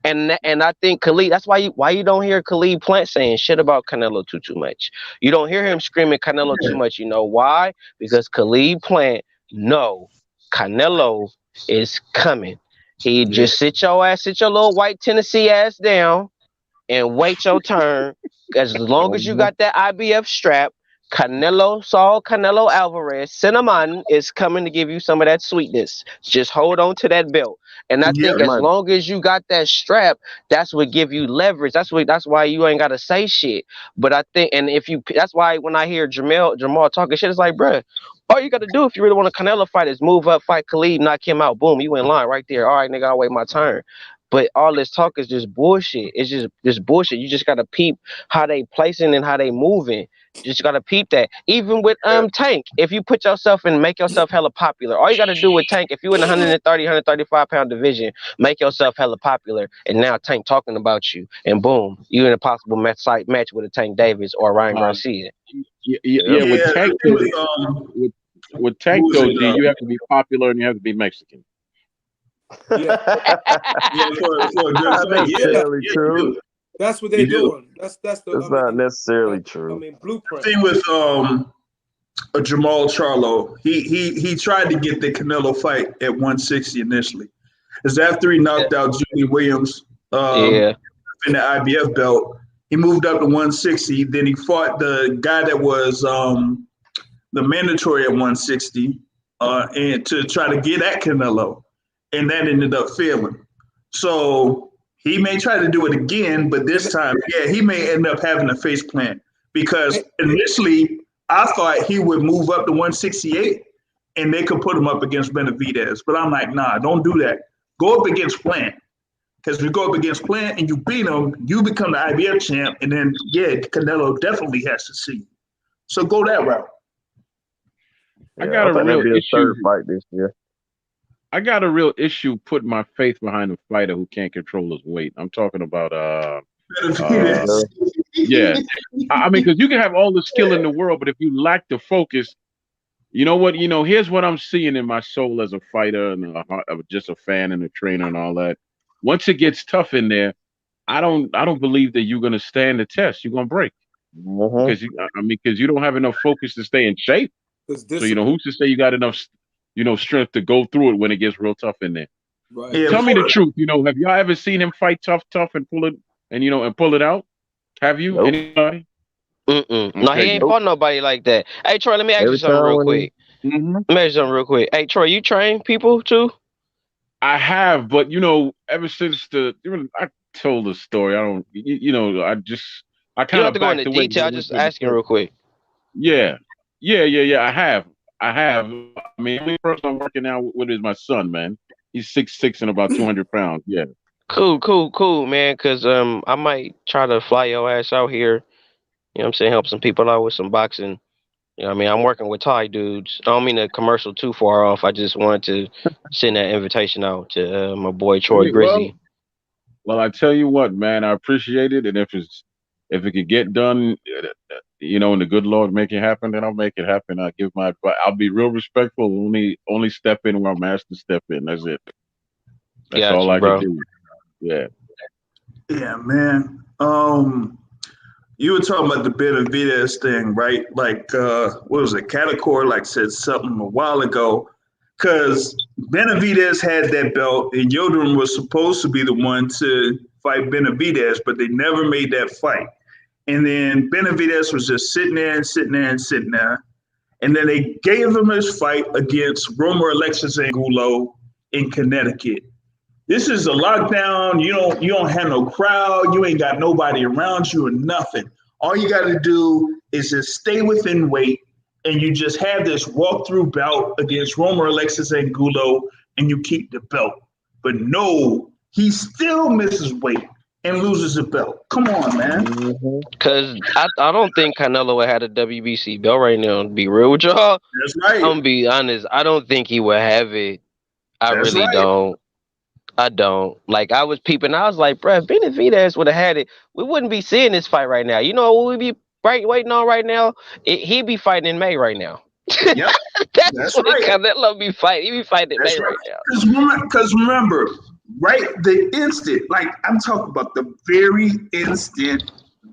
And I think Khalid. That's why you don't hear Khalid Plant saying shit about Canelo too much. You don't hear him screaming Canelo too much. You know why? Because Khalid Plant know Canelo is coming. He just sit your little white Tennessee ass down and wait your turn. As long as you got that IBF strap, Canelo Alvarez, Cinnamon is coming to give you some of that sweetness. Just hold on to that belt. And I Yeah, think as long as you got that strap, that's what give you leverage. That's why you ain't gotta say shit. But I think, and if you, that's why when I hear Jamal talking shit, it's like, bruh, all you gotta do if you really want a Canelo fight is move up, fight Khalid, knock him out. Boom, you in line right there. All right, nigga, I'll wait my turn. But all this talk is just bullshit. It's just bullshit. You just gotta peep how they placing and how they moving. You just gotta peep that. Even with Tank, if you put yourself and make yourself hella popular, all you gotta do with Tank, if you in the 130, 135 pound division, make yourself hella popular, and now Tank talking about you, and boom, you in a possible match with a Tank Davis or Ryan Uh, Garcia. yeah, with yeah. Tank The thing though, with with who Tank was though, it? G, you have to be popular and you have to be Mexican. Yeah, Yeah, for a good Not fight. Yeah, yeah. necessarily yeah, you true. do. That's what they're You do. doing. That's the. That's not Uh, necessarily true. blueprint. Thing with Jamal Charlo, he tried to get the Canelo fight at 160 initially. Because after he Yeah, knocked out Julie Williams yeah, in the IBF belt, he moved up to 160. Then he fought the guy that was the mandatory at 160, and to try to get at Canelo, and that ended up failing. So he may try to do it again, but this time, yeah, he may end up having a face plant because initially I thought he would move up to 168 and they could put him up against Benavidez. But I'm like, nah, don't do that. Go up against Plant. Because if you go up against Plant and you beat him, you become the IBF champ. And then, yeah, Canelo definitely has to see. So go that route. I Yeah, got I a think real that'd be a issue. third fight this year. I got a real issue putting my faith behind a fighter who can't control his weight. I'm talking about uh Benavidez. yeah. I mean, because you can have all the skill in the world, but if you lack the focus, you know what? Here's what I'm seeing in my soul as a fighter and just a fan and a trainer and all that. Once it gets tough in there, I don't believe that you're gonna stand the test. You're gonna break Mm-hmm. because because you don't have enough focus to stay in shape. It's So discipline, who's to say you got enough strength to go through it when it gets real tough in there? right? Yeah, Tell me the truth. Have y'all ever seen him fight tough and pull it and pull it out? Have you? Nope. Anybody? No, he Okay, ain't good. Nope. fought nobody like that. Hey, Troy, let me ask you Every something time real when quick. Hmm. Let me ask you something real quick. Hey, Troy, you train people too? I have, but ever since I told the story, I don't. I You don't kind have of to go into backed away detail. because I I went just through asking real depression. quick. Yeah, yeah. I have. I mean, the only person I'm working out with is my son, man. He's 6'6" and about 200 pounds. Yeah. Cool, man. Cause I might try to fly your ass out here. You know what I'm saying? Help some people out with some boxing. You know what I mean? I'm working with Thai dudes. I don't mean the commercial too far off. I just wanted to send that invitation out to my boy Troy Okay. Grizzy. Well, I tell you what, man. I appreciate it, and if it could get done, and the good Lord make it happen, then I'll make it happen. I'll give my advice. I'll be real respectful. Only step in where I'm asked to step in. That's it. That's Got all you, I could bro. do. Yeah. yeah, man. You were talking about the Benavidez thing, right? Like, what was it? Catacor like said something a while ago. Because Benavidez had that belt, and Yildrim was supposed to be the one to fight Benavidez, but they never made that fight. And then Benavidez was just sitting there and sitting there and sitting there. And then they gave him his fight against Romer Alexis Angulo in Connecticut. This is a lockdown. You don't have no crowd. You ain't got nobody around you or nothing. All you got to do is just stay within weight and you just have this walkthrough bout against Romer Alexis Angulo, and you keep the belt. But no, he still misses weight and loses the belt. Come on, man. Because I don't think Canelo would have a WBC belt right now. To be real with y'all, That's right. I'm gonna be honest. I don't think he would have it. I That's really right. don't. I don't. Like, I was peeping. I was like, bruh, if Benavidez would have had it, we wouldn't be seeing this fight right now. You know what we be waiting on right now? He'd be fighting in May right now. Yep. That's when right. Canelo be fighting. He be fighting in That's May right. right now. Because remember, right, the instant, like I'm talking about the very instant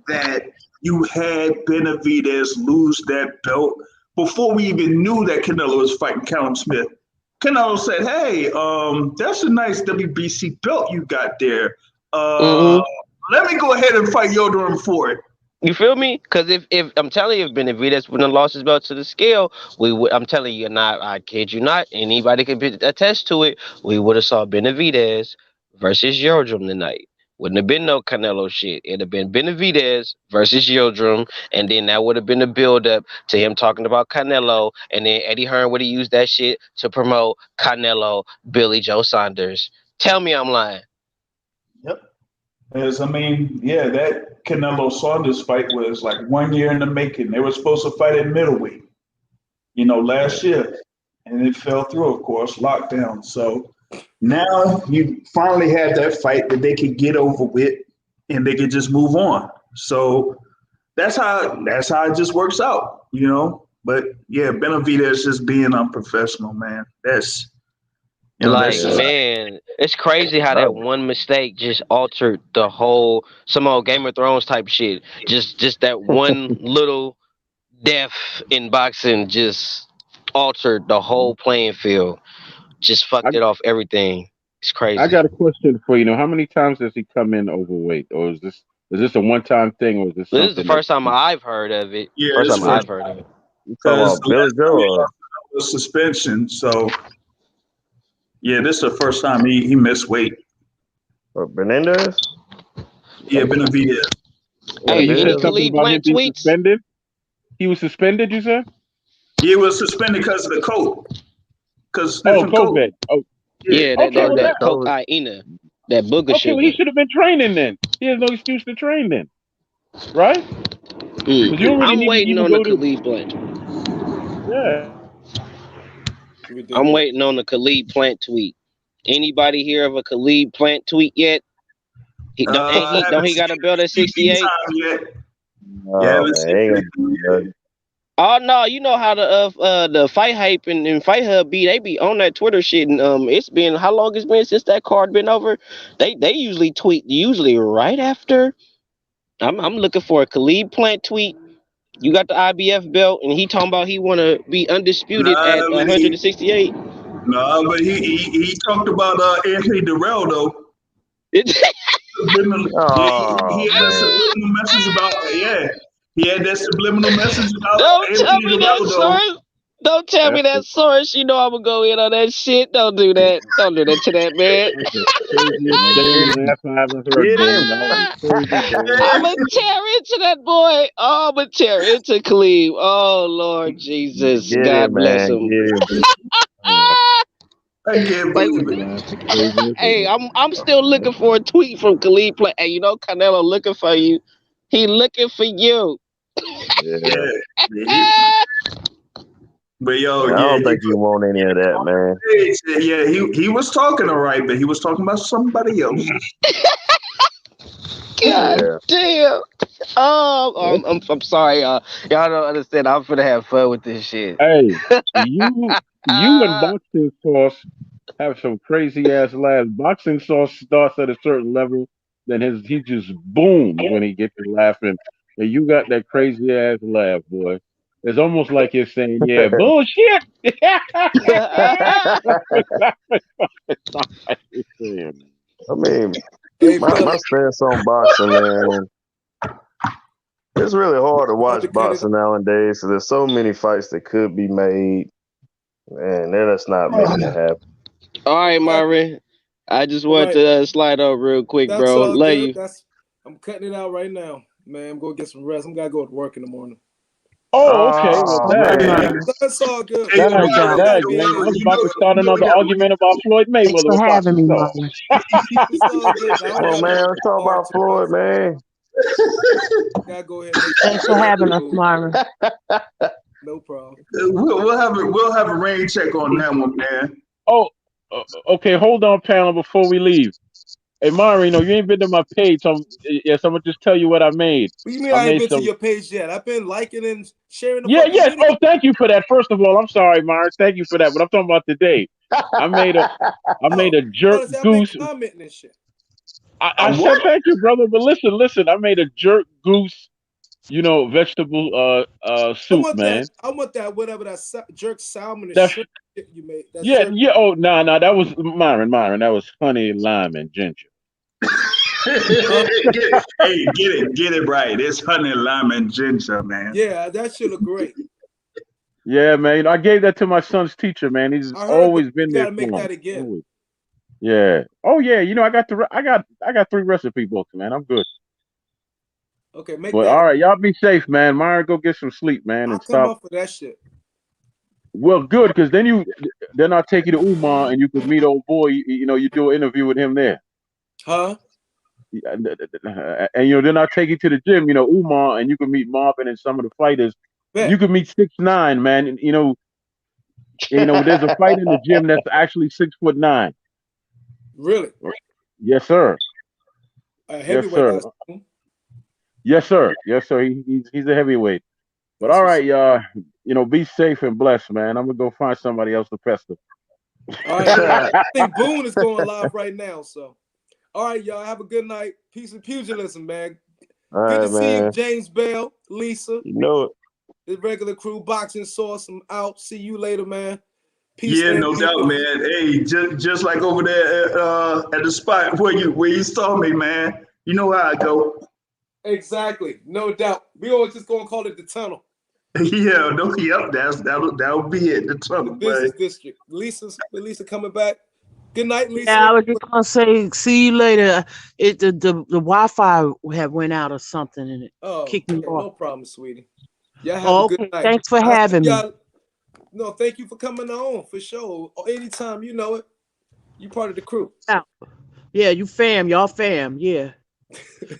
that you had Benavidez lose that belt, before we even knew that Canelo was fighting Callum Smith, Canelo said, "Hey, that's a nice WBC belt you got there. Let me go ahead and fight Yildrim for it." You feel me? Because if I'm telling you, if Benavidez wouldn't have lost his belt to the scale, we would. I'm telling you, not. I kid you not. Anybody can attest to it. We would have saw Benavidez versus Yildrim tonight. Wouldn't have been no Canelo shit. It'd have been Benavidez versus Yildrim, and then that would have been the build up to him talking about Canelo, and then Eddie Hearn would have used that shit to promote Canelo, Billy Joe Saunders. Tell me I'm lying. Yep. As I mean, yeah, that Canelo Saunders fight was like 1 year in the making. They were supposed to fight at middleweight, last year, and it fell through, of course, lockdown. So now you finally have that fight that they could get over with, and they could just move on. So that's how it just works out, But yeah, Benavidez just being unprofessional, man. That's Man, it's crazy how that one mistake just altered the whole some old Game of Thrones type shit. Just that one little death in boxing just altered the whole playing field. Just fucked it off everything. It's crazy. I got a question for you. How many times has he come in overweight, or is this a one-time thing, or is this This something? is the first time I've heard of it. Yeah, first time I've heard of it. You talking about Billy Joe? Was suspension, so yeah, this is the first time he missed weight. Menendez? Yeah, Benavidez. Hey, you any said something Khalid about him Plant being tweets? suspended. He was suspended. You said? He was suspended because of the coke. Because COVID. Oh, yeah, that cocaine, that booger okay, sugar. well, he should have been training then. He has no excuse to train then, right? Because you already I'm need to waiting even on go the to. Khalid Plant. Yeah. I'm waiting on the Khalid Plant tweet. Anybody hear of a Khalid Plant tweet yet? Don't he got a belt at 68? Yet. Oh, man. Oh no, you know how the fight hype and fight hub they be on that Twitter shit, and it's been how long it's been since that card been over. They usually tweet right after. I'm looking for a Khalid Plant tweet. You got the IBF belt, and he talking about he want to be undisputed at 168. No, but he talked about Anthony Durrell though. He had a subliminal message about he had that subliminal message about Don't tell Anthony me Durrell that though. source. Don't tell me that source. You know I'm gonna go in on that shit. Don't do that. Don't do that to that man. Craziest thing I haven't heard, boy. I'm gonna tear into that boy. Oh, I'm gonna tear into Khalid. Oh Lord Jesus, God bless him. I can't believe it. Hey, I'm still looking for a tweet from Khalid. Hey, you know Canelo looking for you. He looking for you. Yeah. But yo, I don't think you want any of that, man. Yeah, he was talking all right, but he was talking about somebody else. God damn. Oh, I'm sorry, y'all. Y'all don't understand. I'm finna have fun with this shit. Hey, you and boxing sauce have some crazy ass laughs. Boxing sauce starts at a certain level, then he just booms when he gets to laughing, and you got that crazy ass laugh, boy. It's almost like you're saying, "Yeah, bullshit." I mean, my stance on boxing, man. It's really hard to watch boxing nowadays. So there's so many fights that could be made, and they're just not making it happen. All right, Marvin. I just want to slide over real quick, That's bro. all Love good. you. I'm cutting it out right now, man. I'm going to get some rest. I'm going to go to work in the morning. Oh, okay. Well, Oh Okay, dang, man. man. Myron. That's all good. Hey, Dang, Myron, dang, Go man. ahead I and was you about to know, start you know another argument about Floyd Thanks for Mayweather with having me, boxing. No. Myron. it's all good. I don't Well, got no man, let's talk tomorrow. about Floyd, man. Gotta go ahead and make Thanks sure for I having us, food. Myron. No problem. we'll have a rain check on that one, man. Oh, okay. Hold on, panel, before we leave. Hey, Marino, you ain't been to my page. So yes, I'm gonna just tell you what I made. What do you mean I I ain't made been to some. your page yet? I've been liking and sharing the Yeah, fucking yes. video. Oh, thank you for that. First of all, I'm sorry, Myron. Thank you for that. But I'm talking about today. I made a jerk Honestly, I've been goose. commenting and shit. I said What? thank you, brother. But listen. I made a jerk goose. Vegetable I soup, want that. man. I want that. Whatever that jerk salmon and That shrimp shit you made. That yeah, jerk. yeah. Oh, no, that was Myron. That was honey, lime, and ginger. Uh, Get it right. It's honey, lime, and ginger, man. yeah, that shit look great. Yeah, man. I gave that to my son's teacher, man. He's I heard that. always been You there gotta make for him. that again. Always. Yeah. Oh yeah. I got 3 recipe books, man. I'm good. Okay, make But that. all right, y'all be safe, man. Myron, go get some sleep, man, I'll and come stop. up for that shit. Well, good, because then I'll take you to Umar and you could meet old boy. You do an interview with him there. Huh? And then I'll take you to the gym. Umar, and you can meet Marvin and some of the fighters. You Bet. can meet 6'9", man. And, there's a fight in the gym that's actually 6'9". Really? Yes, sir. A Yes, heavyweight, I sir. assume. Yes, sir. Yes, sir. He's a heavyweight. But That's all what's right, y'all. Be safe and blessed, man. I'm gonna go find somebody else to pester. all right. I think Boone is going live right now. So, all right, y'all. Have a good night. Peace and pugilism, man. All Good to right, see you, man. James Bell, Lisa, You know it. the regular crew, Boxing Sauce. I'm out. See you later, man. Peace Yeah, and no doubt, pugilism. man. Hey, just like over there at the spot where you saw me, man. You know how I go. Exactly. No doubt. We always just gonna call it the tunnel, Yeah, no, yep, that'll be it. The the tunnel, business man. district. Lisa coming back. Good night, Yeah, Lisa. I was just gonna say, see you later. The Wi-Fi had went out or something, and it Oh, kicked me off. no problem, sweetie. Y'all have a Oh, good okay. night. Thanks for I'll see having me. y'all. No, thank you for coming on for sure. Or anytime, you know it. You part of the crew. Yeah, you fam, y'all fam. Yeah.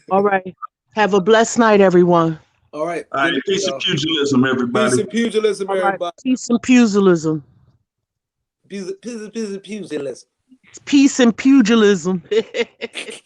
All right. Have a blessed night, everyone. All right. All Good right, night, peace and y'all. pugilism, Peace everybody. and pugilism, All right. everybody. Peace and pugilism. Peace and pugilism. Peace and pugilism.